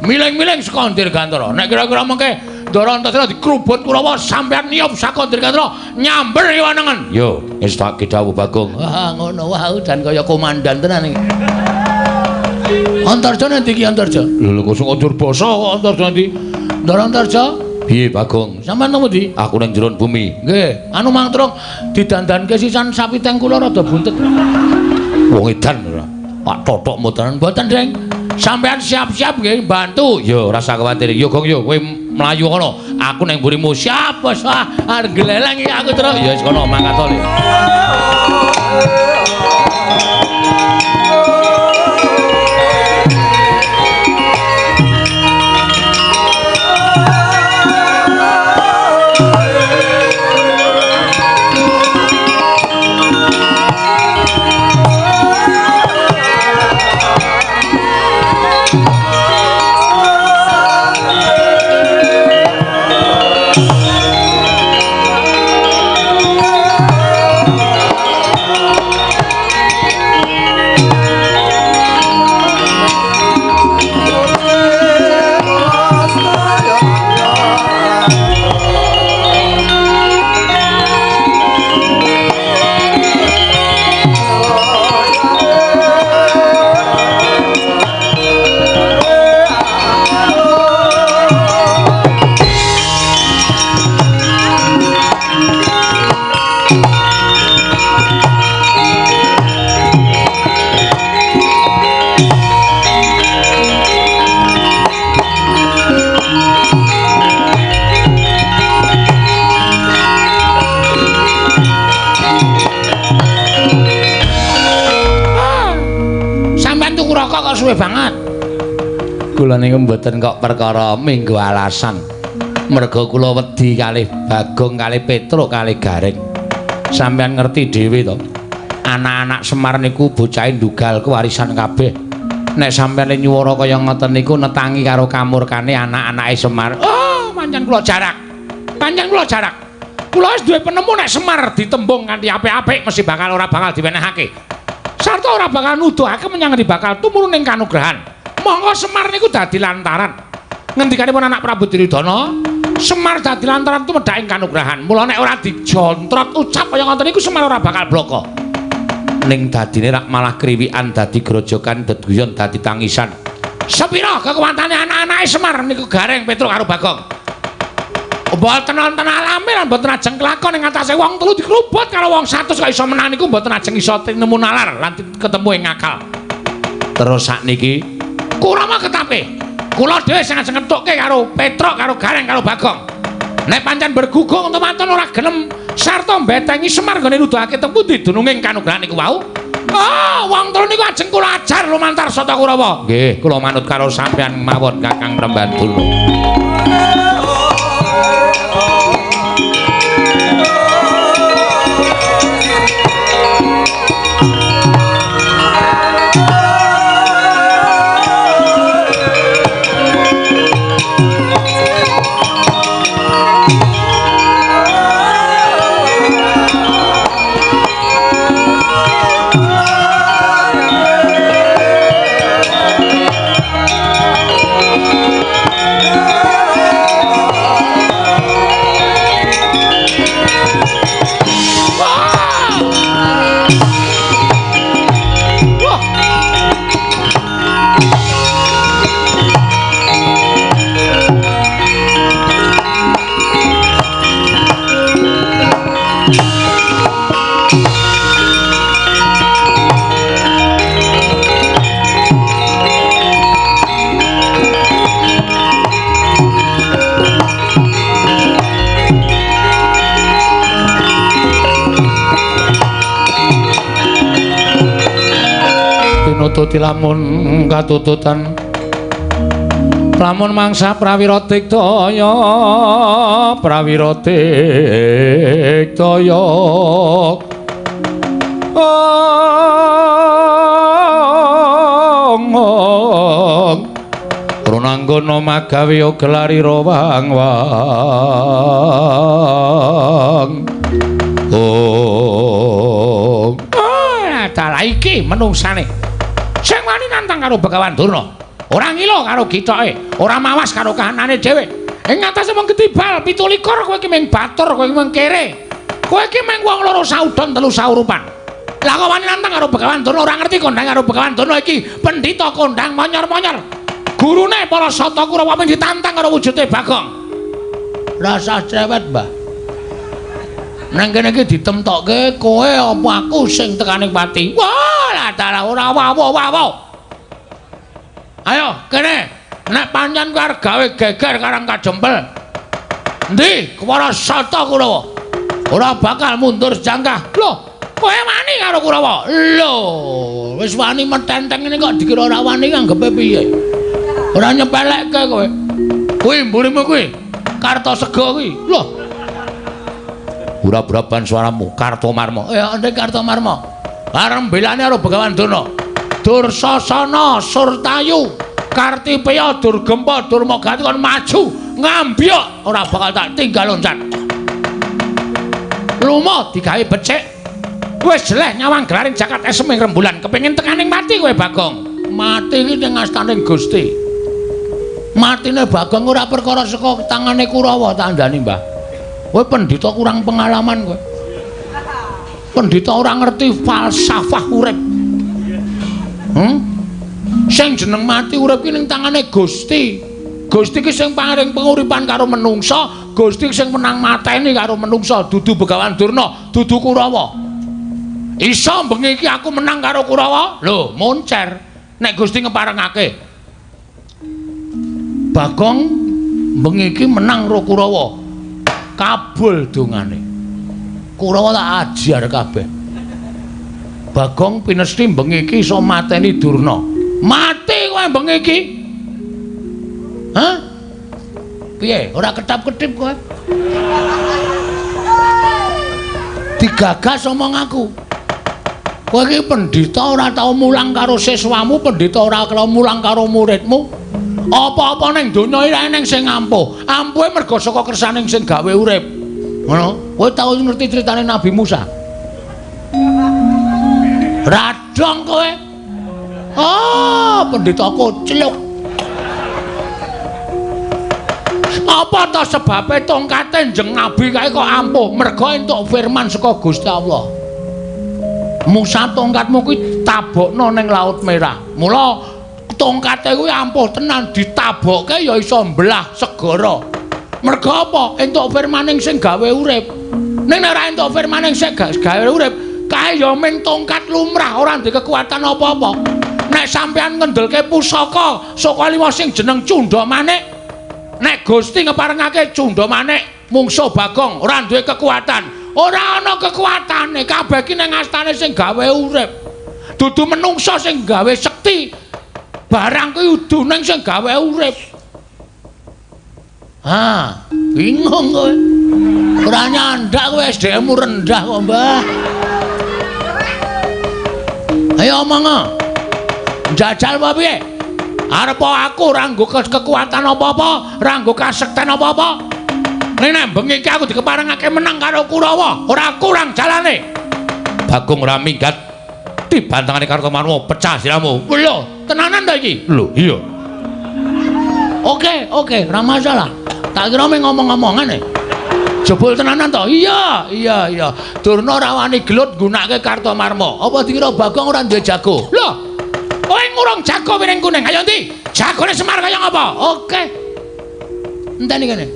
Miling-miling saka Dirgantara. Nek kira-kira mengke Ndara Antasena dikrubut Kurawa sampean niup saka Dirgantara nyamber wanengen. Yo, wis tak dawuh Bagong. Wah, ngono wae jan kaya komandan tenan iki. Antarja nanti ki Antarja. Lho kok sing njur basa kok Antarja nanti. Ndara Antarja. Piye Bagong? Sampeyan nang ndi? Aku ning jero bumi. Nggih, anu mangtruk didandanke sisan sapi teng kula rada buntet. Wong edan ora. Pak totok mboten, Deng. Sampeyan siap-siap nggih bantu. Yo, rasa kuwatir. Yo, Gong yo, kowe mlayu kono. Aku ning mburimu siap, Bos. Arep gleleng iki aku terus. Ya wis kono mangkat to. Suwe banget. Kula niku mboten kok perkara minggu alasan. Merga kula wedi kalih Bagong kalih Petruk kalih Garing. Sampeyan ngerti dhewe to. Anak-anak Semar niku bocah ndugal kewarisan kabeh. Nek sampeyan nyuwara kaya ngoten niku netangi karo kamurkane anak-anake Semar. Oh, pancen kula jarak. Kula wis duwe penemu nek Semar ditembung kanthi apik-apik mesti ora bakal diwenehake. Sarta ora bakal nuduhake menyang ngendi bakal tumurun ning kanugrahan. Monggo Semar niku dadi lantaran. Ngendikanipun anak Prabu Duryudana, Semar dadi lantaran tumedhak ing kanugrahan. Mula nek ora dijontrot ucap kaya ngoten niku Semar ora bakal bloko. Ning dadine rak malah kriwikan dadi grojokan deduyon dadi tangisan. Sepira kekuwatane anak-anake Semar niku Gareng Petruk karo Bagong. Mboten wonten alami lan mboten ajeng kelakon ing atase wong telu dikrubut karo wong 100 kok iso menang niku mboten ajeng iso nemu nalar lan ketemu ing akal. Terus sakniki Kurama ketape. Kula dhewe sing ajeng ngethukke karo Petruk karo Gareng karo Bagong. Nek pancen bergugung temanten ora gelem sarta mbetengi Semar gone nuduhake teng pundi dununging kanugrahan niku wau. Oh, wong telu niku ajeng kula ajar lumantar Sata Kurawa. Nggih, kula manut karo sampeyan mawon Kakang Prembanduna. nututi lamun katututan lamun mangsa prawira digdaya Runanggana magawe gelari wang-wang dalah iki menungsane sing wani nantang karo Begawan Durna ora ngilo karo gitoke ora mawas karo kahanane dhewe ing ngatasé mung ketibal 17 kowe iki mung batur kowe iki mung kere kowe iki mung wong loro saudon telu saurupan lah kok wani nantang karo Begawan Durna ora ngerti kondang karo Begawan Durna iki pendhita kondang monyor-monyor gurune para Sata Kurawa mung ditantang karo wujude Bagong rasa cewet Mbah nang kene iki ditemtokke kowe apa aku sing tekaning pati. Wah, lah dalah ora wawo. Ayo kene, nek pancen kowe arep gawe geger karang kajempel. Endi para Sata Kurawa? Ora bakal mundur jangkah. Lho, kowe wani karo Kurawa? Lho, wis wani metenteng ngene kok dikira ora wani anggepe piye? Ora nyepelekke kowe. Kuwi mburimu kuwi. Kartosega kuwi. Lho, urap-urapan suaramu Kartomarma ya ndek Kartomarma arep belane karo Begawan Durna Dursasana Surtayu Kartipeya Durgempa Durmagati kon maju ngambyok ora bakal tak tinggal loncat lumo digawe becik wis jeleh nyawang gelaring jagat eseming rembulan kepengin tekaning mati kowe Bagong mati iki ning astaning Gusti matine Bagong ora perkara saka tangane Kurawa tandani Mbah kowe pendhita kurang pengalaman kowe. Pendhita ora ngerti falsafah urip. Sing jeneng mati urip ki ning tangane Gusti. Gusti ki sing paring penguripan karo menungsa, Gusti sing menang mateni karo menungsa, dudu Begawan Durna, dudu Kurawa. Iso bengi iki aku menang karo Kurawa? Lho, moncer. Nek Gusti ngeparengake. Bagong bengi iki menang karo Kurawa. Kabul dongane Kurawa tak ajar kabeh Bagong pinesti bengi iki iso mateni Durna mati kowe bengi iki hah piye ora ketap-ketip kowe digagas omong aku kowe iki pendhita ora tau mulang karo siswamu pendhita ora tau mulang karo muridmu apa-apa ning donya iki eneng sing ampuh. Ampuhe mergo saka kersaning sing gawe urip. Ngono. Kowe tau ngerti critane Nabi Musa? Radong kowe. Oh, pendhita kocluk. Apa to sebabe tongkate njeng nabi kae kok ampuh? Mergo entuk firman saka Gusti Allah. Musa tongkatmu kuwi tabokno ning Laut Merah. Mula tongkate kuwi ampuh tenan ditabokke ya iso mbelah segara. Mergo apa? Entuk firmaning sing gawe urip. Ning nek ora entuk firmaning sing gawe urip, kae ya ming tongkat lumrah ora ndek kekuatan apa-apa. Nek sampean ngendelke pusaka saka liwa sing jeneng Cundha Manik, nek Gusti ngeparengake Cundha Manik mungsuh Bagong ora duwe kekuatan. Ora ana kekuatane, kabeh iki ning astane sing gawe urip. Dudu menungsa sing gawe sekti. Barang kuwi udune sing gawe urip. Ah, bingung kowe. Ora nyandak kowe SDM-mu rendah kok, Mbah. Ayo omong. Jajal apa piye? Arep aku ora nggo kekuatan apa-apa, ora nggo kasekten apa-apa. Nek bengi iki aku dikeparengake menang karo Kurawa, ora kurang jalane. Bagong ora minggat. Dibantangane Kartomarma pecah siramu. Lho, tenanan ta iki? Lho, iya. Oke, ora masalah. Tak kira mung ngomong-ngomongan Jebul tenanan to? Iya. Durna ora wani gelut nggunakake Kartomarma. Apa dikira Bagong ora duwe jago? Lho, kowe ngurung jago piring kuning. Ayo ndi? Jagone Semar kaya ngapa? Oke. Enteni kene.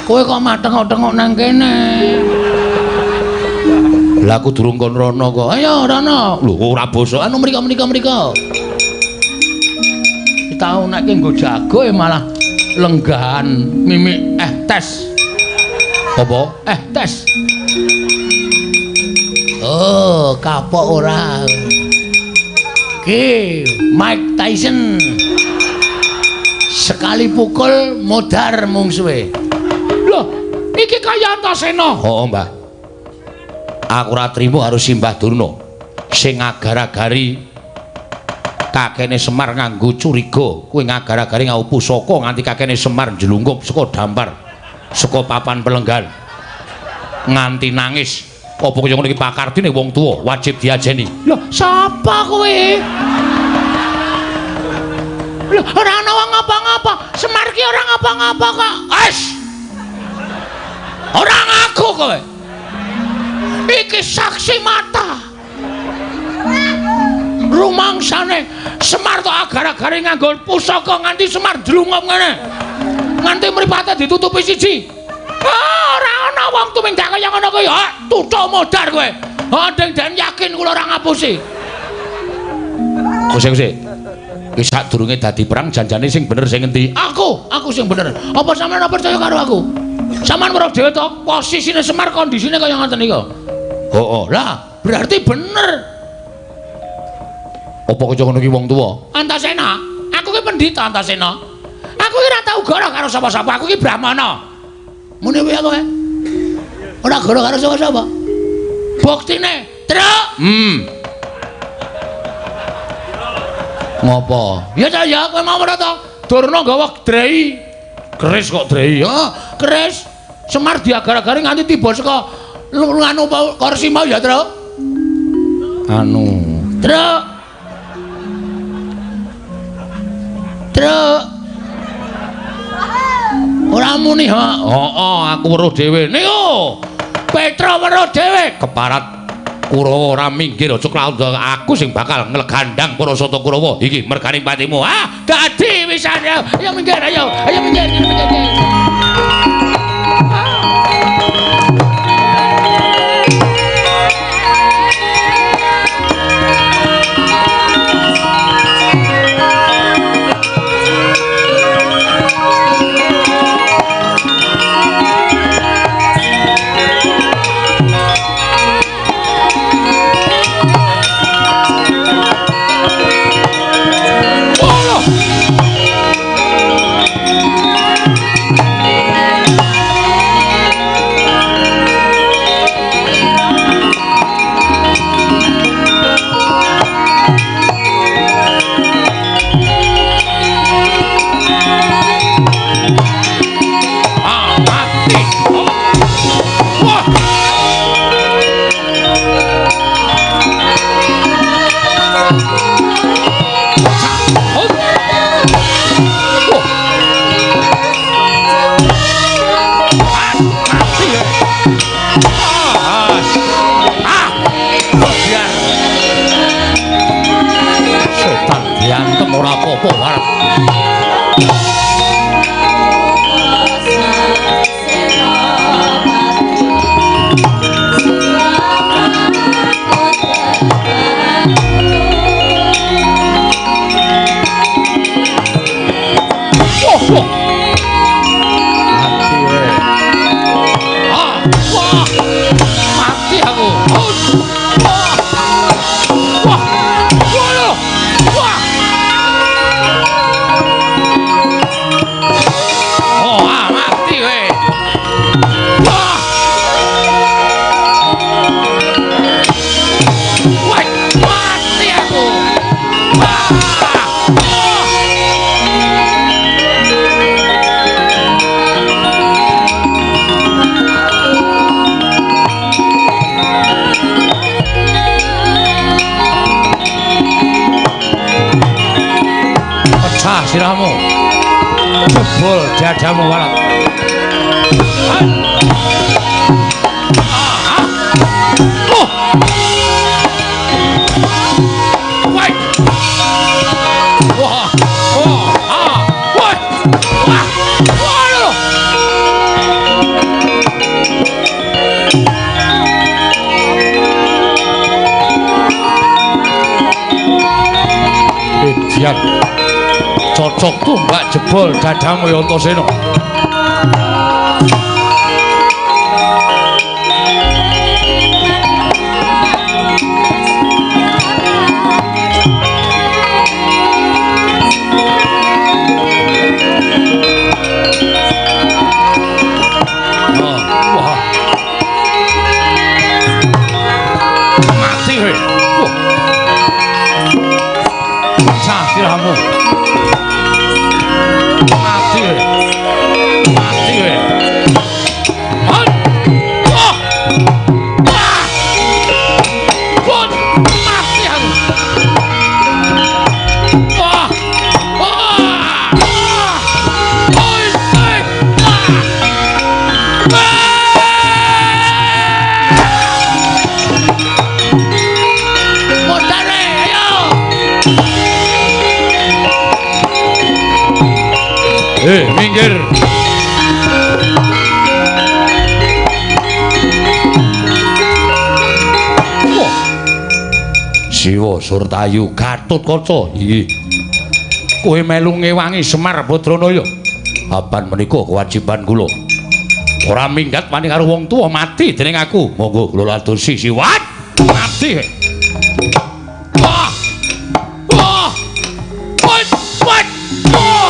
Kowe kok mateng-tengok nang kene. Lah aku durung kon rono kok. Ayo rono. Lho ora basa anu mriko. Tau nek nggo jago malah lenggahan mimik tes. Apa? Tes. Oh, kapok ora. Oke, Mike Tyson. Sekali pukul modar mungsuhe. Loh, iki kaya Antasena. Oh, Mbah. Aku ora trimo harus simbah Durna. Sing ngagar-agari kakene Semar nganggo curiga. Kuwi ngagar-agari ngau pusaka nganti kakene Semar njlungkup saka dampar, saka papan pelenggan. Nganti nangis. Apa kaya ngono iki pakardine wong tuwa wajib diajeni. Loh, sapa kowe? Loh, ora ana wong ngapa-ngapa. Semar ki ora ngapa-ngapa kok. Wes. Ora ngaku kowe. Iki saksi mata. Rumangsane Semar tok agar-agare nganggo pusaka nganti Semar drungup ngene. Nganti mripate ditutupi siji. Ora ana wong tumindak kaya ngono kuwi. Tutuk modar kowe. Den yakin kula ora ngapusi. Kusik-kusik. Ki sadurunge dadi perang janjane sing bener sing endi? Aku sing bener. Apa sampean ora percaya karo aku? Sampean weruh dhewe to posisine Semar kondisine kaya ngoten niku. Oh, lah, berarti bener. Apa kaya ngono ki wong tuwa? Antasena, aku ki pendhita Antasena. Aku ki ora tau goro karo sapa-sapa, aku ki brahmana. Mune wae kowe. Ora goro karo sapa-sapa. Buktine, truk. Ngopo? Ya ta ya kowe mau ora to? Durna gawa drei. Keris kok drei. Keris. Semar diagar-agari nganti tiba saka anu kursi mau ya, Truk. Truk. Ora muni, aku weruh dhewe. Niku. Petra weruh dhewe. Keparat Kurawa ora minggir aja klaudha aku sing bakal nglegandang Parasata Kurawa iki merganing patimu. Dadi wisan ya. Ayo minggir, ayo. Ayo minggir. Ora apa-apa warep. Mati aku. Siramu jebol dadamu warak. Cocok tuh mbak jebol dadamu ya Antasena. minggir. Siwa Surtayu Gatotkaca. Inggih. Kowe melu ngewangi Semar Badranaya. Aban menika kewajiban kula. Ora minggat wani karo wong tuwa mati dening aku. Monggo kula atursi siwat. Mati. Wah. Wah. Wat. Wat. Wah.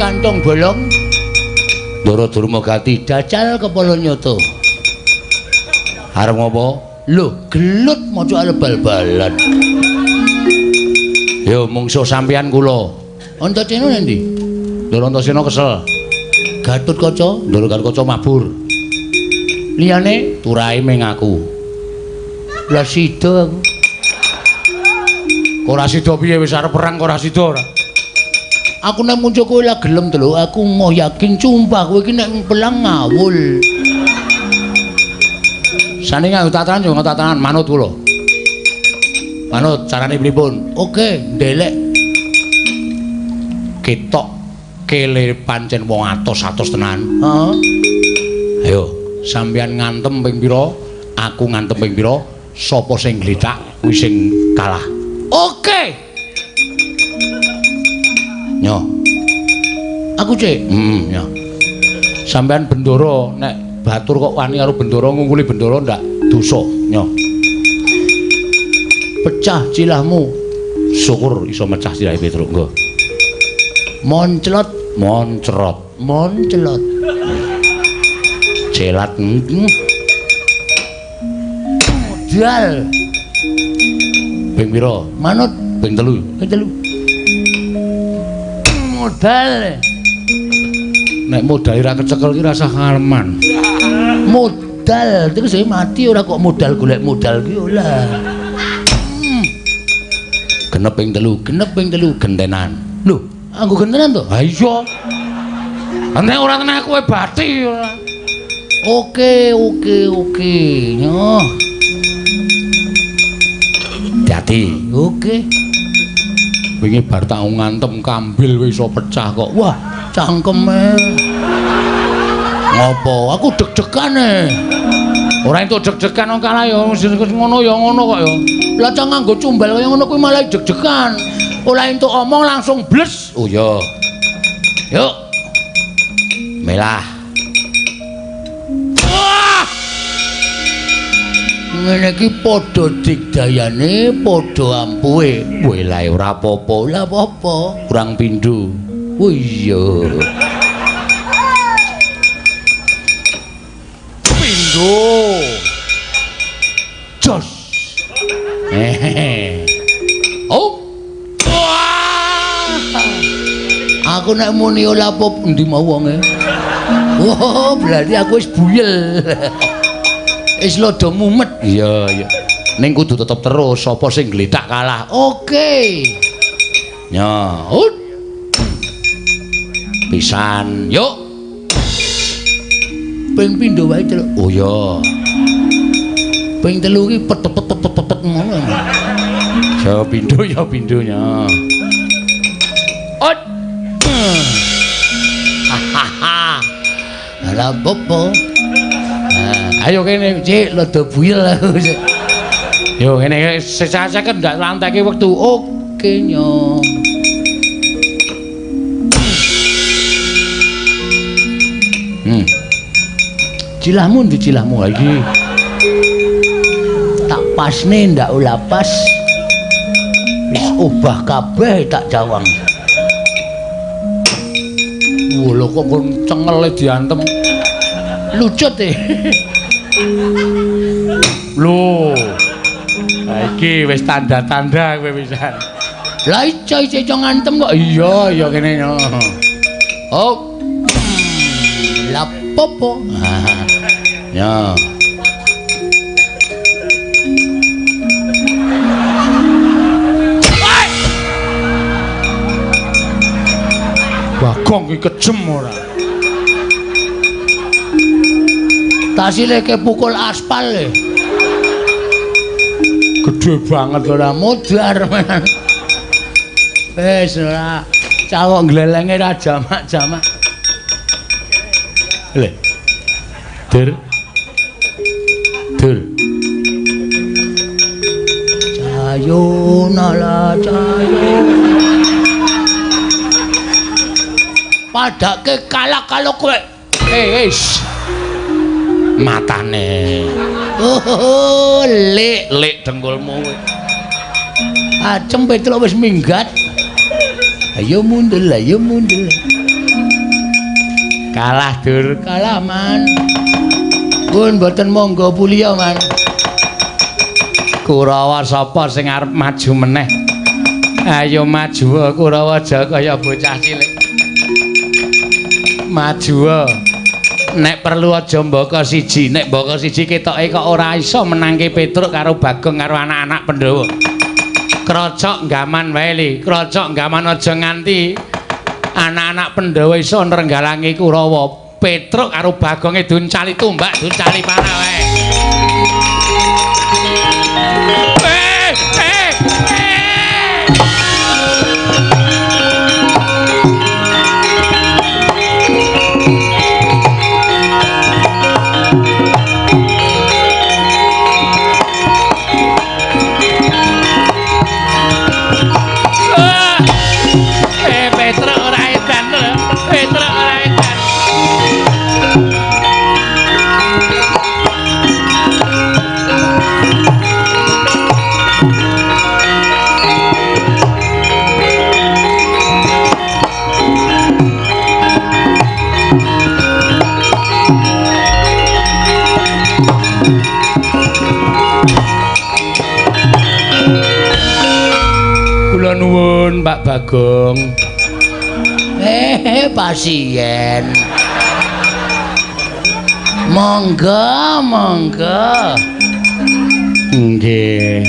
Kantong bolong Ndara Durmagati dacal kepala nyoto. Arep ngopo? Lho, gelut maca bal-balan. Ya mungsuh sampeyan kula. Antasena endi? Ndara Antasena kesel. Gatotkaca, Ndara Gatotkaca mabur. Liyane turahe ming aku. Lah sida aku. Ora sida piye wis arep perang kok ora sida ora. Aku nek muncul kowe lah gelem to lho, aku mau yakin sumpah kowe iki nek pelang ngawul. Sane nganggo tatanan yo nganggo tatanan manut kula. Manut carane pripun? Oke, ndelek. Ketok kele pancen wong atos-atos tenan. Heeh. Ayo, sampeyan ngantem ping pira? Aku ngantem ping pira? Sapa sing glithak kuwi sing kalah. Oke. Nyo. Aku cek. Nyo. Sampean bendoro nek batur kok wani karo bendoro ngungkuli bendoro ndak dosa, Nyo. Pecah cilahmu. Syukur iso mecah cilahe Petruk, nggo. Monclot, moncrot, monclot. Celat. Modal. Ping pira? Manut ping 3. Ping 3. Modal. Nek modal ora kecekel ki rasa karman. Modal terus mati ora kok modal golek modal ki ora. Genep ping 3 gentenan. Lho, aku gentenan to? Ha iya. Nek ora tenan kowe bati ora. Oke. Nyo. Dadi, oke. Wingi bar tak ngantem kambil wis iso pecah kok. Wah, cangkeme. Ngopo? Aku deg-degan e. Ora entuk deg-degan wong kalah ya ngono ya ngono kok ya. Lah cang nganggo cumbal kaya ngono kuwi malah deg-degan. Ora entuk omong langsung bles. Oh ya. Yuk. Melah. Wah! Ngene iki padha digdayane, padha ampuhe. Kowe lae ora apa-apa, lah apa-apa. Kurang pindho. Oh iya. Pindho. Jos. Oh. Wah. Aku nek muni ora apa endi mau wonge. Oh, berarti aku wis buyel. Wis lodo mumet. Iya. Ning kudu tetep terus sapa sing glethak kalah. Oke. Nyaut. Pisan. Yuk. Ping pindho wae, Tru. Oh iya. Ping 3 iki pet-pet ngono. Ya pindhonya. Ot. Hahaha. Ala popo. Ayo kene, Cik, lodo buyel aku. Yo ngene sesaceken ndak lanteke wektu. Oke, Nyo. Cilahmu ndi cilahmu iki? Tak pasne ndak ulah pas. Wis obah kabeh tak jawang. Lho kok cengele diantem. Lucut e. Lho. Iki wis tanda-tanda kowe pisan. Lah ijo ngantem kok. Iya kene. Oh. La popo. Ya. Bagong iki kejem ora. Tasile kepukul aspal e. Gede banget ora modar. Wis ora cawok glelenge ra jamak-jamak. Le. Dur. Cayo nala cayo. Padake kalah kalau kowe. Wis. Matane. Oh, lek dengkulmu. Acem Petruk wis minggat. Ayo mundur. Kalah dur, kalah man. Pun mboten monggo puliya man. Kurawa sapa sing arep maju meneh? Ayo maju Kurawa aja kaya bocah cilik. Maju. Nek perlu aja mbaka siji, nek mbaka siji ketoke kok ora iso menangke Petruk karo Bagong karo anak-anak Pandhawa. Krocok gaman wae li, krocok gaman aja nganti anak-anak Pandhawa iso nrenggalangi Kurawa. Petruk karo Bagonge duncali tumbak, duncali panah wae. Nuwun Pak Bagong. Pasien. Monggo. Nggih.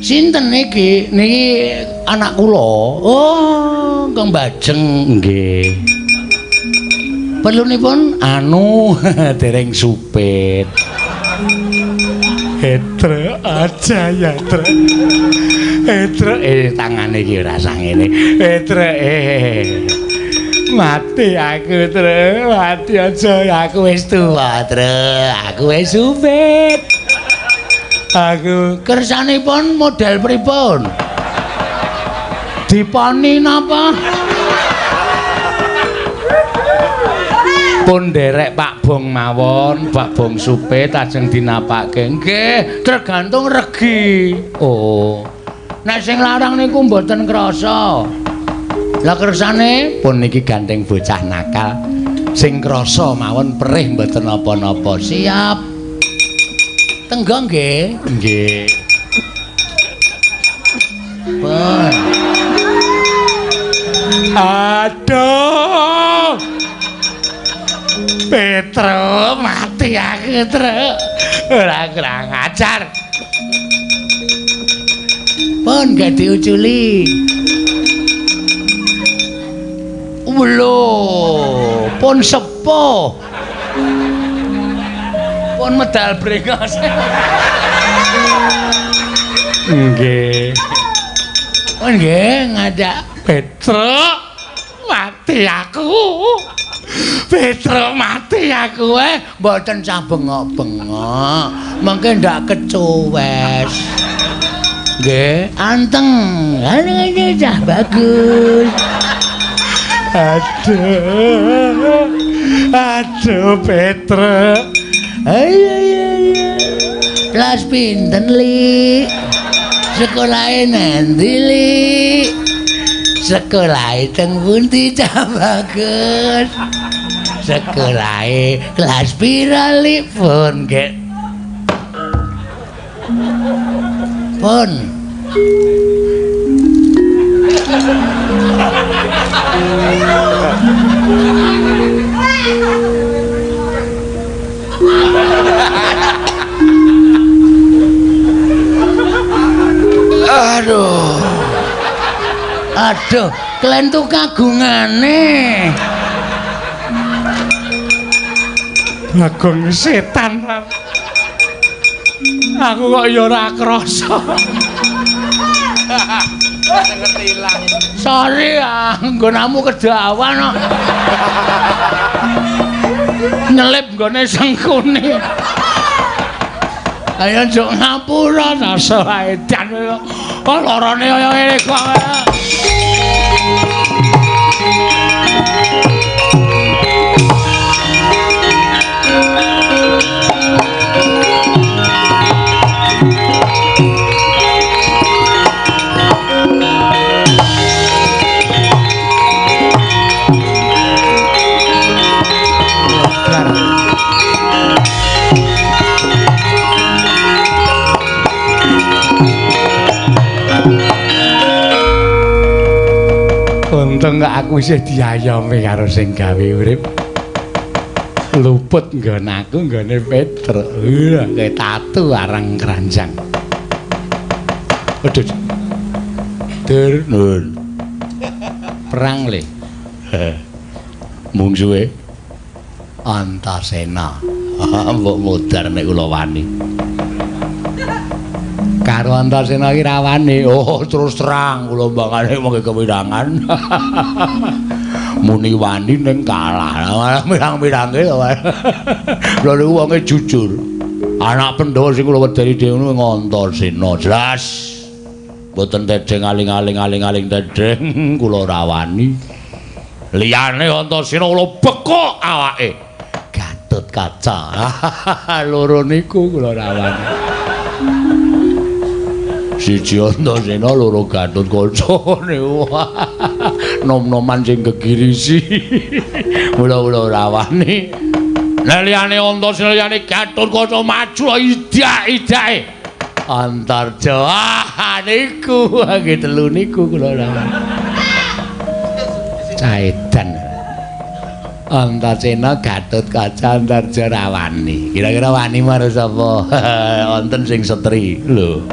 Sinten niki? Niki anak kula. Oh, Kang Bajeng nggih. Perlunipun dereng supit. Etre aja ya, Tre. Etre tangane iki ora sang ngene. Etre mati aku, Tre. Mati aja aku wis tuwa, Tre. Aku wis supit. Aku kersanipun model pripun? Diponi napa? Pun derek Pak Bong mawon, Pak Bong supit ajeng dinapake. Nggih, tergantung regi. Oh. Nek sing larang niku mboten krasa. Lah kersane pun niki gandeng bocah nakal. Sing krasa mawon perih mboten napa-napa. Siap. Tenggo nggih? Nggih. Pun. Aduh. Petruk mati aku, Truk. Ora kurang ajar. Pun gak diuculi. Lho, pun sepo. Pun medal brengos. Nggih. Pun nggih ngadak Petruk mati aku. Petruk mati aku mboten cah bengok-bengok. Mengke ndak kecuwes. Nggih, anteng. Ana cah bagus. Aduh. Aduh, Petruk. Iya. Kelas pinten, Li? Sekolahe nendi, Li? Sekolahe teng pundi, Cah Bagus? Sekolahe kelas pira, Li? Pun, Gek. Pun. Aduh, kalian tuh kagungane. Bagong setan. Aku kok ya ora krasa. Sorry ya, nggonamu kedawan kok. Nyelip nggone sengkune. Ayo njok ngapura rasa edan kok lorone kaya ngene kok. Untung gak aku isih diayomi karo sing gawe urip. Luput nggon aku nggone Petruk. Kayak tatu arang keranjang. Aduh. Dur nun. Perang le. Mungsuhe Antasena. Mbok modar nek kula wani. Karo Antasena iki rawane. Oh, terus terang kula mbangane mengke kewirangan. Muni wani ning kalah. Malah mirang-mirange to. Lha niku wonge jujur. Anak Pandhawa sing kula wedani dhewe niku Antasena. Jelas. Mboten tedeng aling-aling tedeng kula rawani. Liyane Antasena kula bekok awake. Gatotkaca. Loro niku kula rawani. Siji Antasena loro Gatotkaca niku. Nom-noman sing gegirisi. Mula-mula rawani. Lah liyane Antasena liyane Gatotkaca maju idak-idake. Antarja niku nggih telu niku kula rawani. Caedan. Antasena Gatotkaca Antarja rawani. Kira-kira wani marang sapa? Wonten sing setri lho.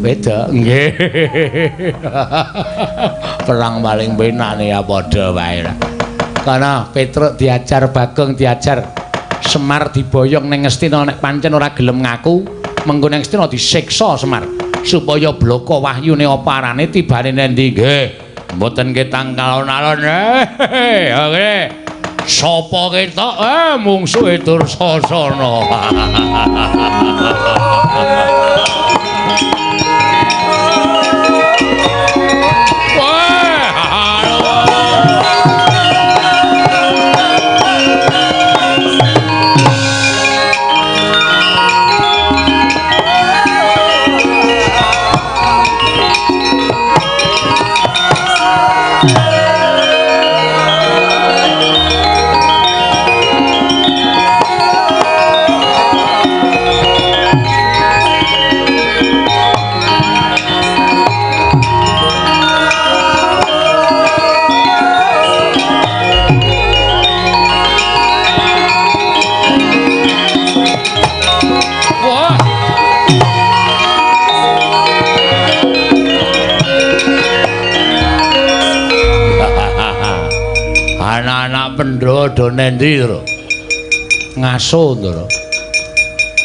Beda nggih. Perang paling penak ya padha wae. Kana Petruk diajar, Bagong diajar, Semar diboyong ning Ngastina nek pancen ora gelem ngaku, mengko ning Ngastina disiksa Semar supaya bloko wahyune oparane tibane nendi nggih. Mboten ketang kalon-alon. Oke. Sapa ketok mungsuhe Dursasana. Anak-anak Pandhawa do nendi to? Ngaso to.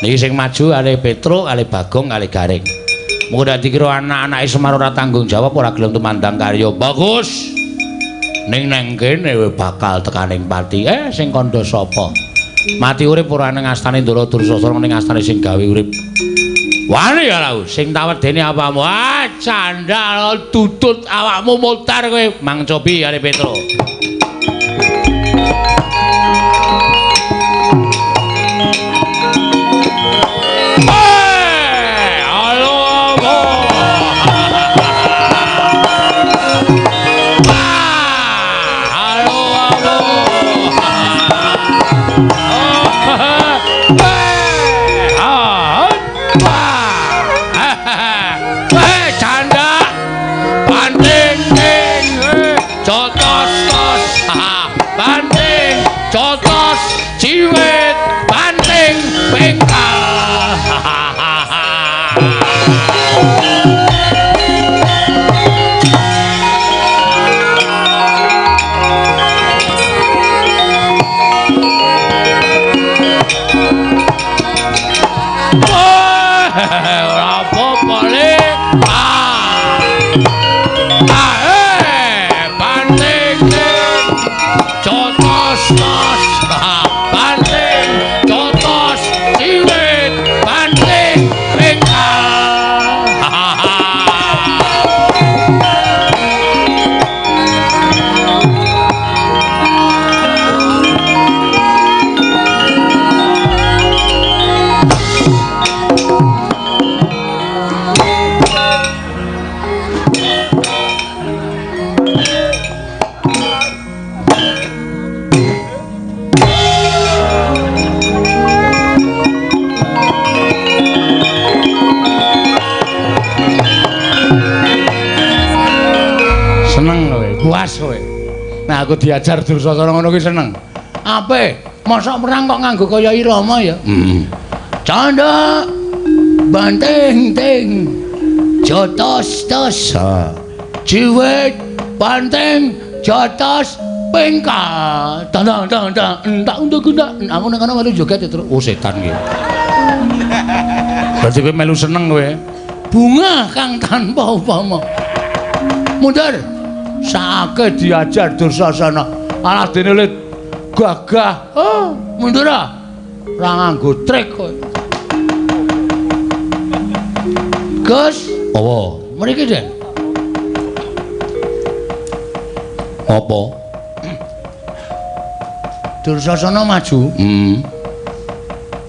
Niki sing maju kali Petruk, kali Bagong, kali Garing. Mengko dak dikira anak-anake Semar ora tanggung jawab, ora gelem tumandang karya. Bagus. Ning nang kene bakal tekaning pati. Sing kandha sapa? Mati urip ora ning astane Ndara Dursasana, ning astane sing gawe urip. Wani ya lho, sing tawedeni apamu? Candal tutut awakmu mutar kowe. Mang Cobi kali Petruk. Janda banting jotos banting jotos jiwit banting bengkal Nah aku diajar Dursasana ngono ki seneng. Ape? Mosok perang kok nganggo kaya irama ya? Canda banting ting jotos tos. Jiwit banting jotos pengkal. Tandang entak untuk entak. Aku nek ana melu joget terus oh setan ki. Berarti kowe melu seneng kowe. Bunga kang tanpa upama. Mundur. Sake diajar Dursasana alah dene le gagah mundur ora nganggo trik kowe Gus apa mriki Den apa Dursasana maju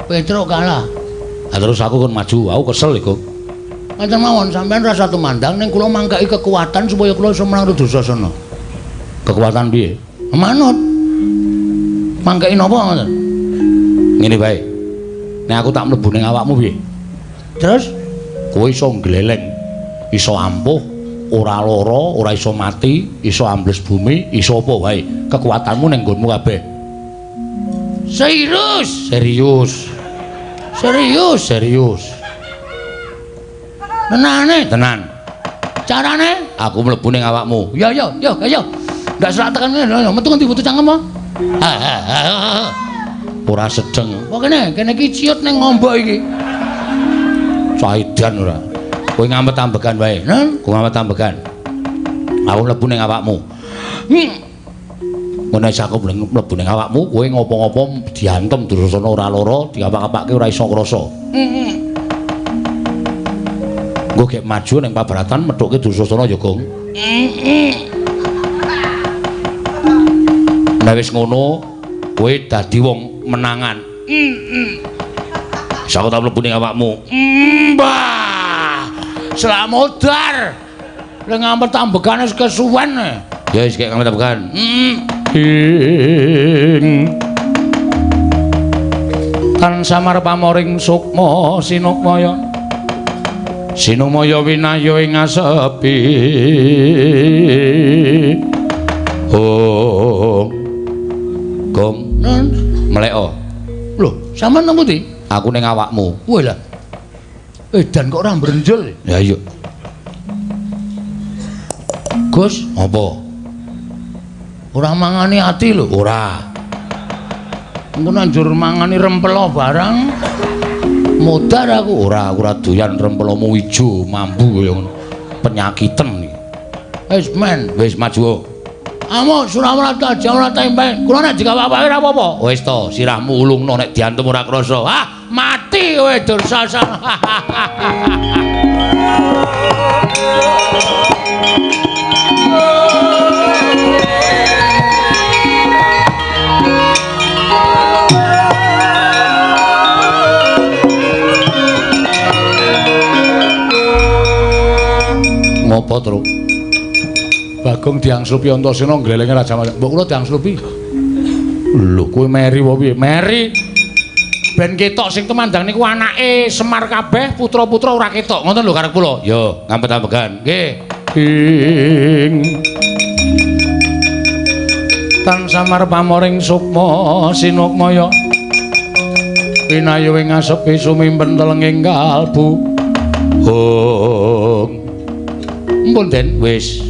Petruk kalah terus aku kon maju aku kesel iku Ngaten mawon sampean rasa tumandang ning kula mangkai kekuatan supaya kula iso menang Dursasana. Kekuatan piye? Manut. Mangkai napa ngoten? Ngene bae. Nek aku tak mlebu ning awakmu piye? Terus kowe iso gleleng, iso ampuh, ora lara, ora iso mati, iso ambles bumi, iso apa wae. Kekuatanmu ning nggonmu kabeh. Serius. Tenan. Carane aku mlebu ning awakmu. Yo. Ndak selak tekan ngene, metu ngendi butuh cangkem apa? Ora sedeng. Kok kene iki ciut ning ngombok iki. Saidan ora. Kowe ngamet ambekan wae. Kowe ngamet ambekan. Aku mlebu ning awakmu. Ngono sak aku mlebu ning awakmu, kowe ngopo-ngopo diantem Dursasana ora lara, diapak-apake ora iso krasa. Engko gek maju ning pabaratan methuke Dursasana ya, Gong. Nek wis ngono, kowe dadi wong menangan. Sak tak mlebu ning awakmu. Mbah. Slamodar. Lek ngampet tambekane wis kesuwen. Ya wis gek ngampet tambekan. Tan samar pamoring sukma sinukmaya. Sinumaya winaya ing asepi. Oh. Gong, mleko. Lho, sampean nang pundi? Aku ning awakmu. Walah. Edan kok ora mbrenjel. Ya iya. Gus, apa? Ora mangani ati lho. Ora. Engko nanjur mangani rempelo barang. Modar aku ora doyan rempelomu ijo mambu kaya ngono. Penyakiten iki. Wis men, wis maju. Amo Suramata aja ora tempe. Kula nek digawa-gawe ora apa-apa. Wis to, sirahmu ulungno nek diantem ora krasa. Mati kowe Dursasana. Ngopo, Truk? Bagong diangslupi Antasena glelenge Raja Majapahit. Mbok kula diangslupi. Lho, kowe meri apa piye? Meri. ben ketok sing temandang niku anake Semar kabeh, putra-putra ora ketok. Ngoten lho karep kula. Yo, ngampet-ampegan. Nggih. Ing Tan Samar pamoring sukma sinukmaya. Pinayu ing asepi sumimpen telenging kalbu. Hong. Mpun Den, wis.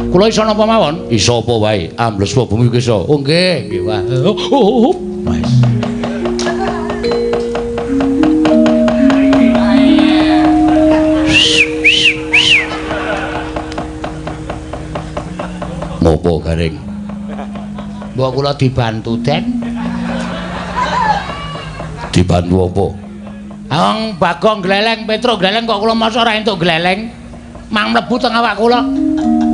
Kula iso napa mawon? Iso apa wae. Ambles apa bumi iso. Oh nggih, nggih wae. Wis. Ngopo Garing? Mbok kula dibantu Den. Dibantu apa? Wong Bagong gleleng, Petruk gleleng kok kula masa ora entuk gleleng. Mang mlebu teng awak kula.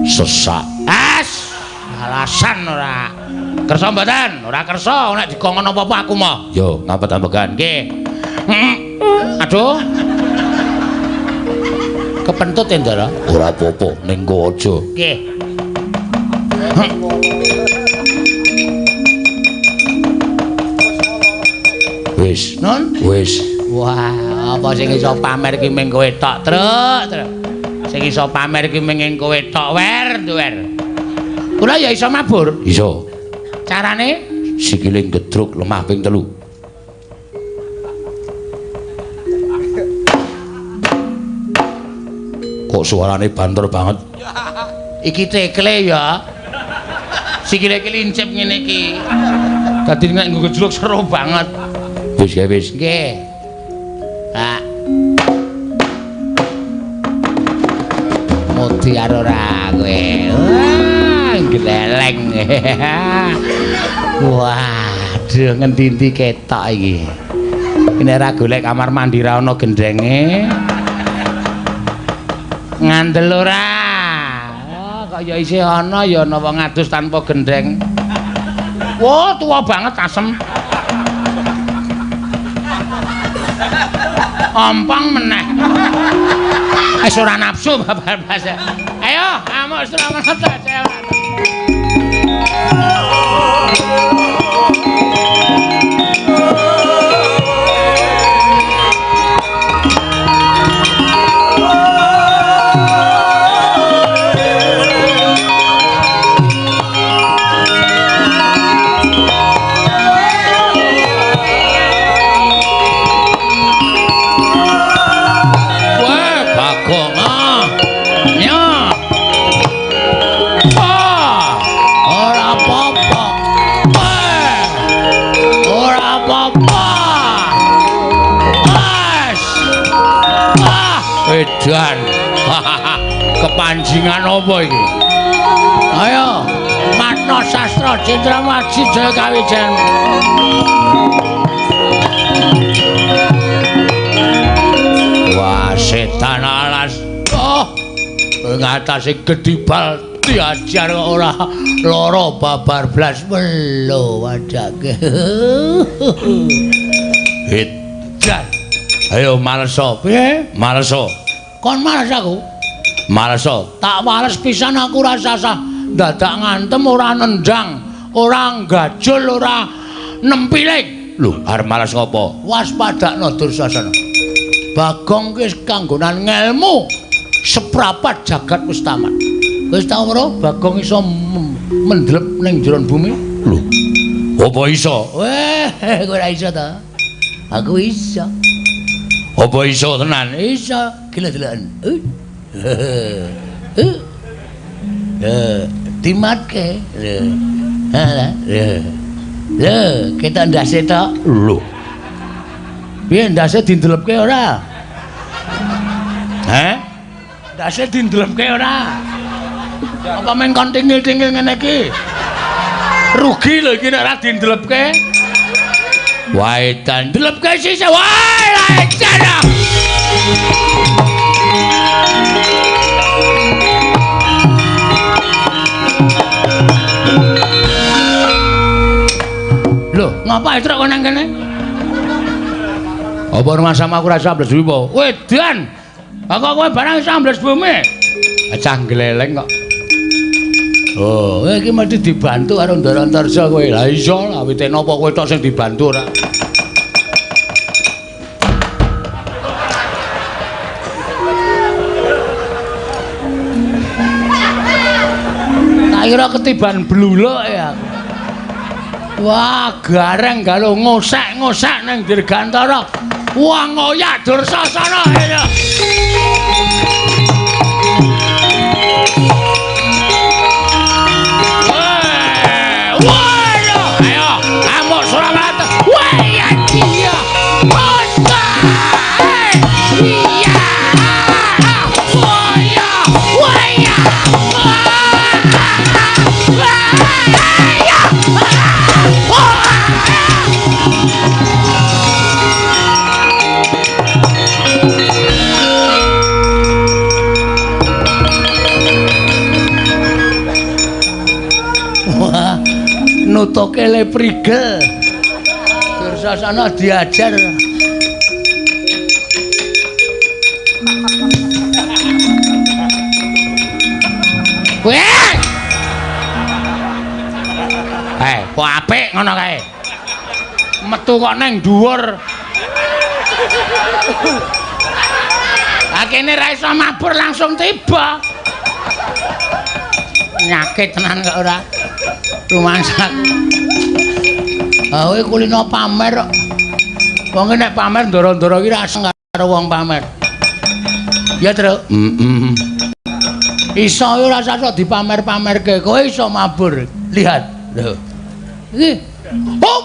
Sesak. As. Alasan ora. Kersa mboten? Ora kersa nek dikongkon apa-apa aku mah. Yo, ngampet-ampegan. Nggih. Aduh. Kepentut ya, Ndara? Ora apa-apa, ning go aja. Nggih. Wis, non? Wis. Wah, apa sing iso pamer ki mung kowe tok, Truk. Sing iso pamer ki mung kowe tok, wer. Kula ya iso mabur. Iso. Carane sikile gedruk lemah ping 3. Kok suarane banter banget? Iki tekle ya. Sikile iki lincip ngene iki. Dadi nek nggo gedruk seru banget. Wis ya wis. Nggih. Ha. Mutiar ora kowe. Wah, gleleng. Waduh, ngendi-endi ketok iki. Nek ora golek kamar mandi ra ono gendenge. Ngandel ora. Oh, kok ya isih ana ya ana wong adus tanpa gendeng. Wah, tua banget asem. Ompong meneh. Wis ora nafsu babar basa. Ayo, amuk sira meneh. Dan kepanjingan apa iki? Ayo, Matno Sastra Cendrawasih Jaya Kawijayan. Wah, setan alas. Oh, ngatasi gedibal diajar ora lara babar blas welo wadake. Hidan. Ayo malesa. Piye? Malesa. Kon males aku. Males tak males pisan aku rasa dadak ngantem ora nendang, ora gajul, ora nempiling. Lho, arep males ngopo? Waspadakno Dursasana. Bagong wis kanggonan ngelmu seprapat jagat wis tamat. Wis tau ora Bagong iso mendlep ning jero bumi? Lho. Apa iso? Weh, kowe ora iso ta? Aku iso. Apa iso tenan? Iso. Gila-gilaan. Dimatke. Kita ndase tok. Lho. Piye ndase dindelepke ora? Heh? Ndase dindelepke ora? Apa men kon tingil-tingil ngene iki? Rugi lho iki nek ora dindelepke. Wae dan ndelepke sisa. Wae lancar. Loh, ngapain truk kok nang kene? Apa rumah sama aku rasa ambles bumi apa? Wedan! Kok kowe barang iso ambles bumi? Cah gleleng kok. Oh, iki mesti dibantu karo Ndara Antarja kowe. Lah iso lah, wite napa kowe tok sing dibantu ora? kira ketiban bluluk ya. Wah, gareng galuh ngosek-ngosek ning Dirgantara. Wah, ngoyak Dursasana ya. Wah, ayo, amuk Surabaya. Wah, ya dia. Osta. Iya. Wah, ya. Wah, ya. Wah, nutuke le prigel. Dursasana diajar. Weh! Kok apik ngono kae. Metu kok neng dhuwur. Lah kene ra iso mabur langsung tiba. Nyakit tenan kok ora. Rumangsak. Ah kowe kulino pamer kok. Wong nek pamer ndoro-ndoro iki ra aseng karo wong pamer. Ya, Tru. Iso ora usah dipamer-pamerke. Kowe iso mabur. Lihat. Lho. Iki. Hop.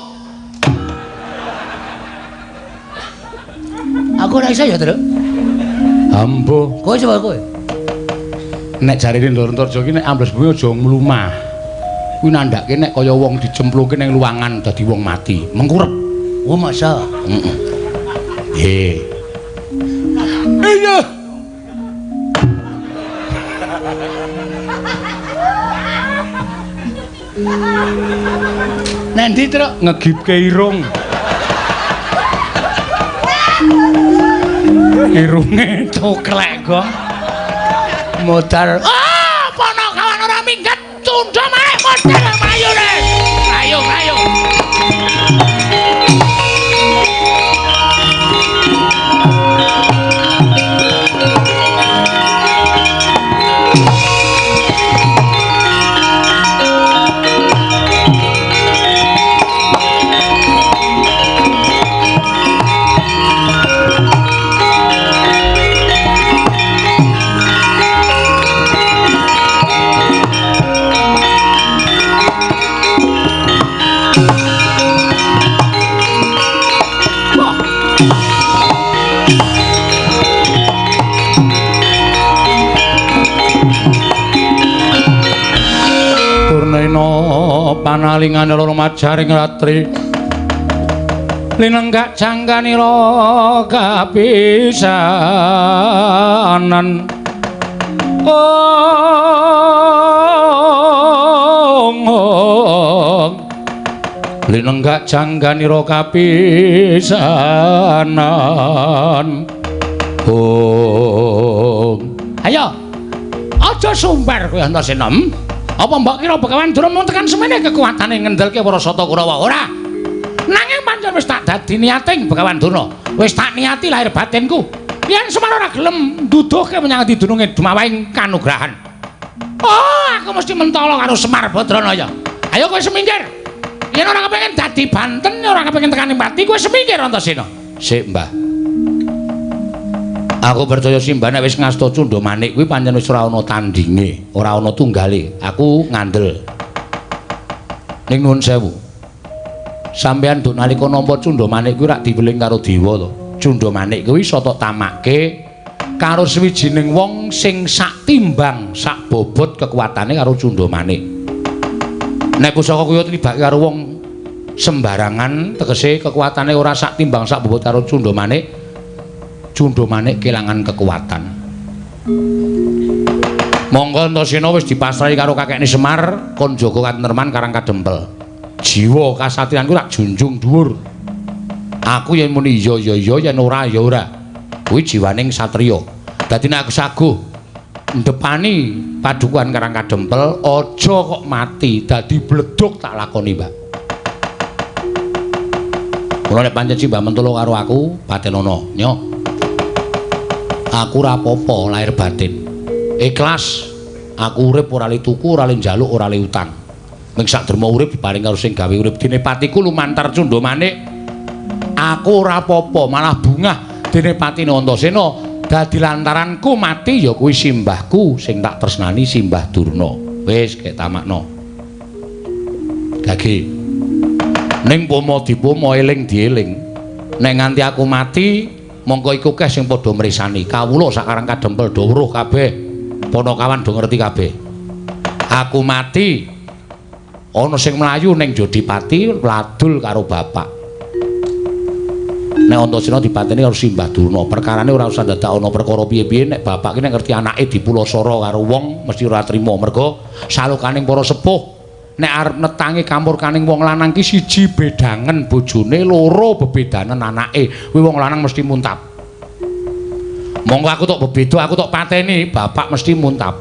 Aku ora iso ya, Tru. Ambo. Kowe coba kowe. Nek jarine Ndoro-Ndoro iki nek ambles bumi aja mlumah. Kuwi nandhake nek kaya wong dicemplungke ning luwangan dadi wong mati, mengkurep. Oh, masa? Heeh. Iya. Nanti Truk ngegipke irung. Irunge coklek kok. Modal. Ah, ponokawan ora minggat tundha mae modal mayune. Ayo, ayo. Panalingane loro majaring ratri linenggak jangganira kapisanan linenggak jangganira kapisanan ayo aja sumbar kowe Antasena. Apa mbok kira Begawan Dura mung tekan semene kekuatane ngendelke para Sata Kurawa ora? Nanging pancen wis tak dadi niating Begawan Dura. Wis tak niati lahir batinku. Yen Semar ora gelem nduduhke menyang didununge dumawahing kanugrahan. Oh, aku mesti mentala karo Semar Badranaya. Ayo kowe semingkir. Yen ora kepengin dadi banten, ora kepengin tekani pati, kowe semingkir Antasena. Sik, Mbah. Aku percaya Simbah nek wis ngasta Cundha Manik kuwi pancen wis ora ana tandinge, ora ana tunggale. Aku ngandel. Ning nuwun sewu. Sampeyan duk nalika nampa Cundha Manik kuwi rak diweling karo dewa to. Cundha Manik kuwi iso tok tamakke karo sawijining wong sing sak timbang, sak bobot kekuatane karo Cundha Manik. Nek pusaka kuwi tibake karo wong sembarangan, tegese kekuatane ora sak timbang, sak bobot karo Cundha Manik. Cundha Manik kelangan kekuatan. Monggo Antasena wis dipasrahi karo kakekne Semar, kon jaga katentreman Karang Kadempel. Jiwa kasatriyanku tak junjung dhuwur. Aku yen muni iya ya iya, yen ora ya ora. Kuwi jiwaning satriya. Dadi nek aku saguh ndepani padukuhan Karang Kadempel, aja kok mati dadi bleduk tak lakoni, Mbak. Mula nek pancen Simbah mentolo karo aku, Batenana, nyo. Aku ora apa-apa lahir batin. Ikhlas Aku urip ora le tuku, ora le njaluk, ora le utang. Ning sakderma urip diparing karo sing gawe urip dene patiku lumantar Cundha Manik. Aku ora apa-apa, malah bungah dene patine Antasena. Dadi lantaranku mati ya kuwi simbahku sing tak tresnani Simbah Durna. Wis kek tamakno. Gage. Ning pomo dipomo eling dieling. Nek nganti aku mati, mongko iku keh sing padha mresani. Kawula sakarang kadempel do weruh kabeh. Ponokawan do ngerti kabeh. Aku mati ana sing mlayu ning Jodipati ladul karo bapak. Nek Antasena dipateni karo Simbah Durna, perkarane ora usah dadak ana perkara piye-piye nek bapak ki nek ngerti anake dipulasara karo wong mesti ora trima. Mergo salukaning para sepuh nek arep netangi kamurkaning wong lanang ki siji bedangen bojone, loro bebedanen anake. Kuwi wong lanang mesti muntap. Monggo aku tok bebeda, aku tok pateni, bapak mesti muntap.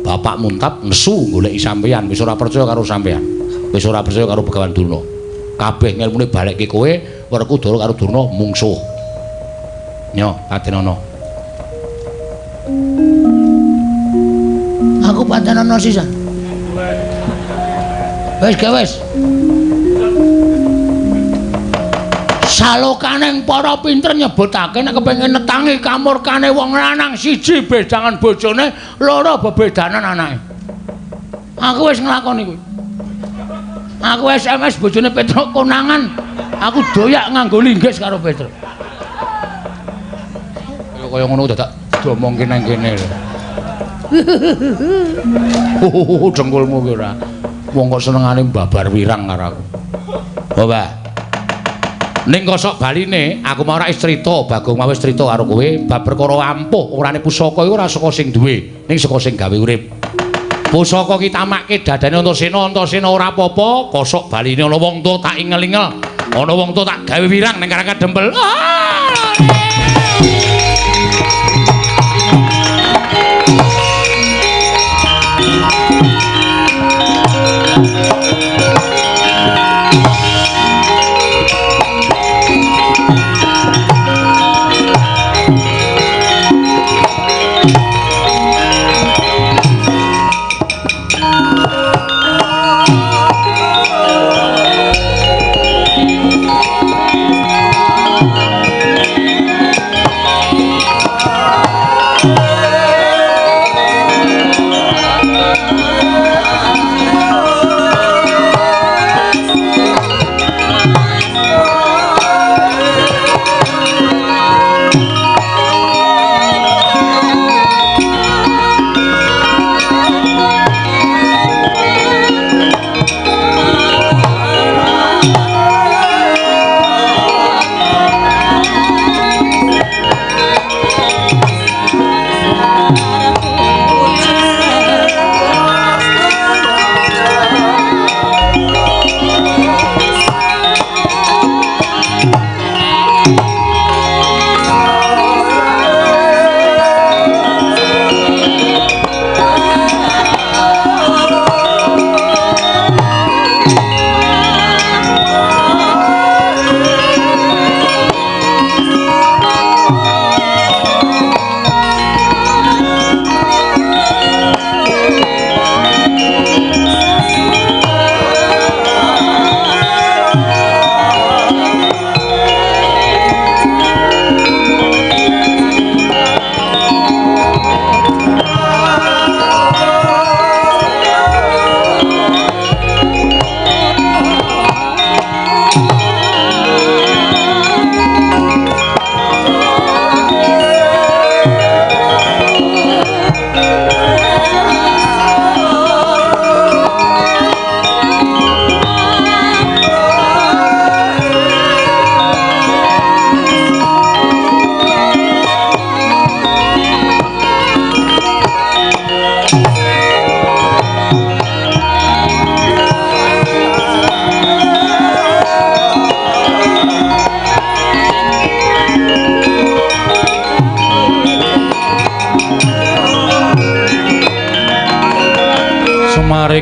Bapak muntap nesu goleki sampeyan, wis ora percaya karo sampeyan. Wis ora percaya karo Begawan Durna. Kabeh ngelmune balekke kowe, Werkudara karo Durna mungsuh. Nyo, patenana. Aku patenana sisan. Wis ge wis. Salokaning para pinter nyebutake nek kepengin netangi kamurkane wong lanang siji bedangan bojone, loro bebedanan anake. Aku wis nglakoni kuwi. Aku SMS bojone Petruk konangan. Aku doyak nganggo linggis karo Petruk. Kaya ngono dadak diomongke nang kene lho. Dengkulmu ki ora. Wong kok senengane mbabar wirang karo aku. Bapak. Ning kosok baline aku mau ora crita, Bagong mau wis crita karo kowe bab perkara ampuh urane pusaka iku ora saka sing duwe, ning saka sing gawe urip. Pusaka ki tamakke dadane Antasena, Antasena ora apa-apa, kosok baline ana wong tuwa tak ingel-ingel, ana wong tuwa tak gawe wirang ning Karang Kadempel.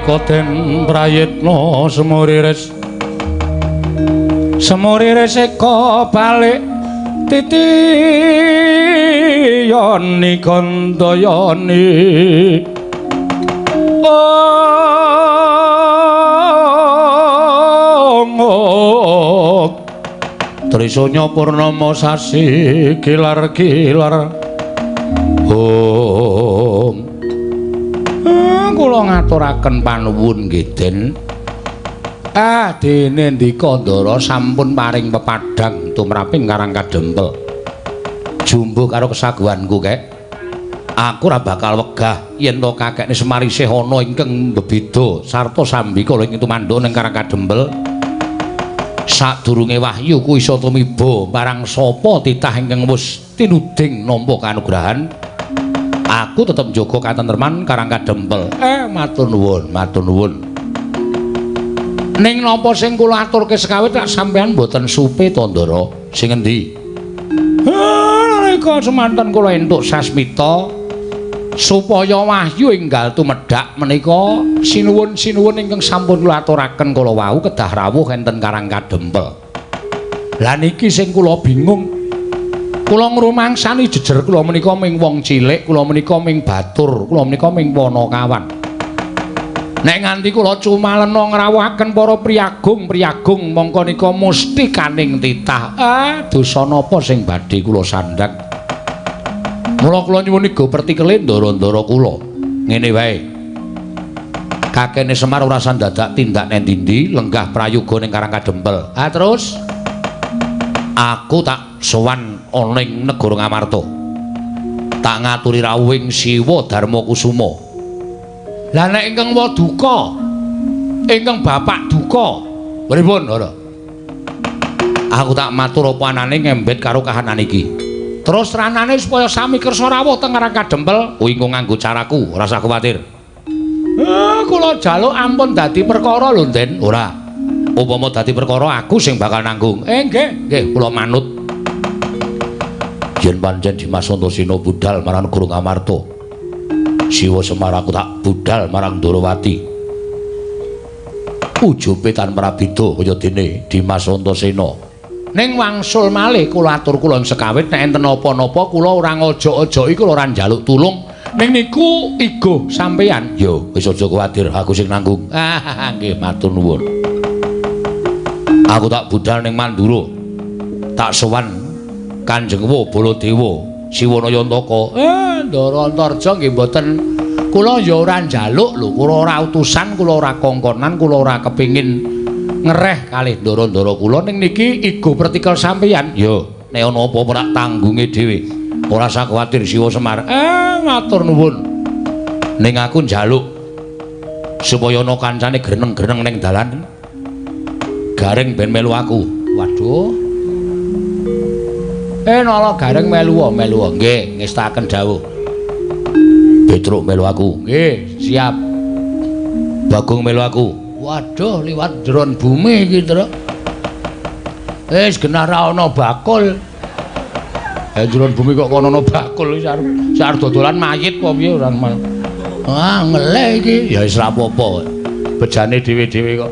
Koden prayitna semuriris eka balik titiyani gandayani Trisanya purnama sasi kilar-kilar. Kula ngaturaken panuwun nggih Den. Dene ndika Ndara sampun paring pepadhang tumraping Karang Kadempel. Jumbo karo kesaguhanku kek. Aku ora bakal wegah yen to kakekne Semar isih ana ingkang bebeda sarta sambika ing tumandha ning Karang Kadempel. Sadurunge wahyu ku isa tumiba marang sapa titah ingkang wis tinuding nampa kanugrahan. Aku tetep njaga katentreman Karang Kadempel. Matur nuwun, matur nuwun. Ning napa sing kula aturke sekawit tak sampean mboten supe to Ndara? Sing endi? Nalika semanten kula entuk sasmita supaya wahyu enggal tumedhak menika sinuwun-sinuwun ingkang sampun kula aturaken kala wau kedah rawuh enten Karang Kadempel. Lah niki sing kula bingung. Kula ngrumangsani jejer kula menika ming wong cilik, kula menika ming batur, kula menika ming Wanakawan. Nek nganti kula cumalena ngrawuhaken para priyagung mongko nika mesti kaning titah. Dosa napa sing badhe kula sandhang? Mula kula nyuwun iga pertikele ndara-ndara kula. Ngene wae. Kakene Semar ora sandadak tindak nang ndi lenggah prayoga ning Karang Kadempel. Terus aku tak sowan ana ing negara Ngamarta. Tak ngaturi rawuhing Siwa Darmakusuma. Lah nek ingkang waduka, ingkang bapak duka, pripun, Ndara? Aku tak matur apa anane ngembet karo kahanan iki. Terus ranane supaya sami kersa rawuh teng Karang Kadempel, kuwi engko nganggo caraku, ora usah kuwatir. Kula jaluk ampun dadi perkara lho, Den. Ora. Upama dadi perkara aku sing bakal nanggung. Nggih, kula manut. Yen pancen Dimas Antasena budal marang Guru Ngamarta. Siwa Semar aku tak budal marang Ndarawati. Ujupe tanpa beda kaya dene Dimas Antasena. Ning wangsul malih kula atur kula sekawit nek enten apa-napa kula ora ngojo-ojoki kula ora njaluk tulung. Ning niku igo sampeyan. Yo wis aja kuwatir aku sing nanggung. Nggih matur nuwun. Aku tak budal ning Mandura. Tak sowan Kanjeng Baladewa. Siwana Yantaka. Ndara Antarja nggih mboten kula ya ora njaluk lho, kula ora utusan, kula ora kongkonan, kula ora kepingin ngereh kalih ndara-ndara kula ning niki igo pertikel sampeyan. Ya, nek ana apa-apa tak tanggunge dhewe. Ora usah kuwatir Siwa Semar. Matur nuwun. Ning aku njaluk supaya ana kancane greneng-greneng ning dalan. Gareng ben melu aku. Waduh. Nala Gareng melu. Nggih, ngestaken dawuh. Petruk melu aku. Nggih, siap. Bagong melu aku. Waduh, liwat ndron bumi iki, Truk. Wis genah ra ana bakul. Ndron bumi kok kono ana bakul sarep dodolan mayit apa piye ora. Ngeleh iki. Ya wis ra apa-apa. Bejane dhewe-dhewe kok.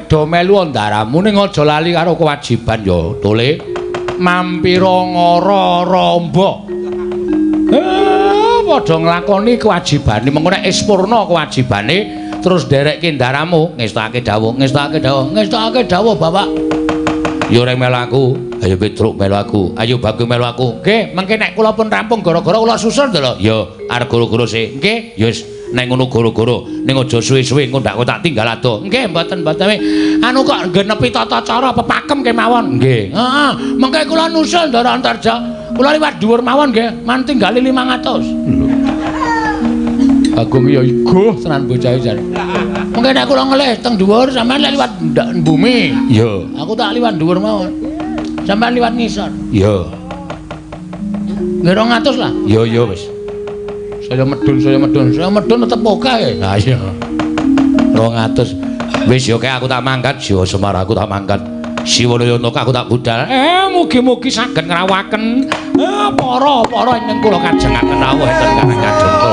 Do melu ndaramu ning aja lali karo kewajiban ya, Tole. Mampira ngara ramba. Padha nglakoni kewajibane. Mengko nek ispurna kewajibane terus nderekke ndaramu, ngestakake dawuh, Bapak. Ya ora melu aku. Ayo Petruk melu aku. Ayo Bagong melu aku. Nggih, mengke nek kula pun rampung gara-gara kula susul to lho. Ya, arep goro-goro sik. Nggih, ya wis nek ngono goro-goro ning aja suwe-suwe engko ndak kok tak tinggal ado. Nggih, mboten anu kok genepi tata cara pepakem kemawon. Nggih. Heeh, mengke kula nusul Ndara Antarja. Kula liwat dhuwur mawon nggih, man tinggali 500. Agung ya igo tenan bocah iki jare. Mengke nek kula ngelih teng dhuwur sampean liwat bumi. Iya. Aku tak liwat dhuwur mawon. Sampean liwat ngisor. Iya. Nggih 200 lah. Iya wis. Saya medun tetep oke. Nah iya. 200. Wis yo kae aku tak mangkat, Siwa Semar aku tak mangkat. Siwana Yantaka aku tak budal. Mugi-mugi saged ngrawuhaken para ingkang kula kajengaken rawuh enten Karang Kadempel.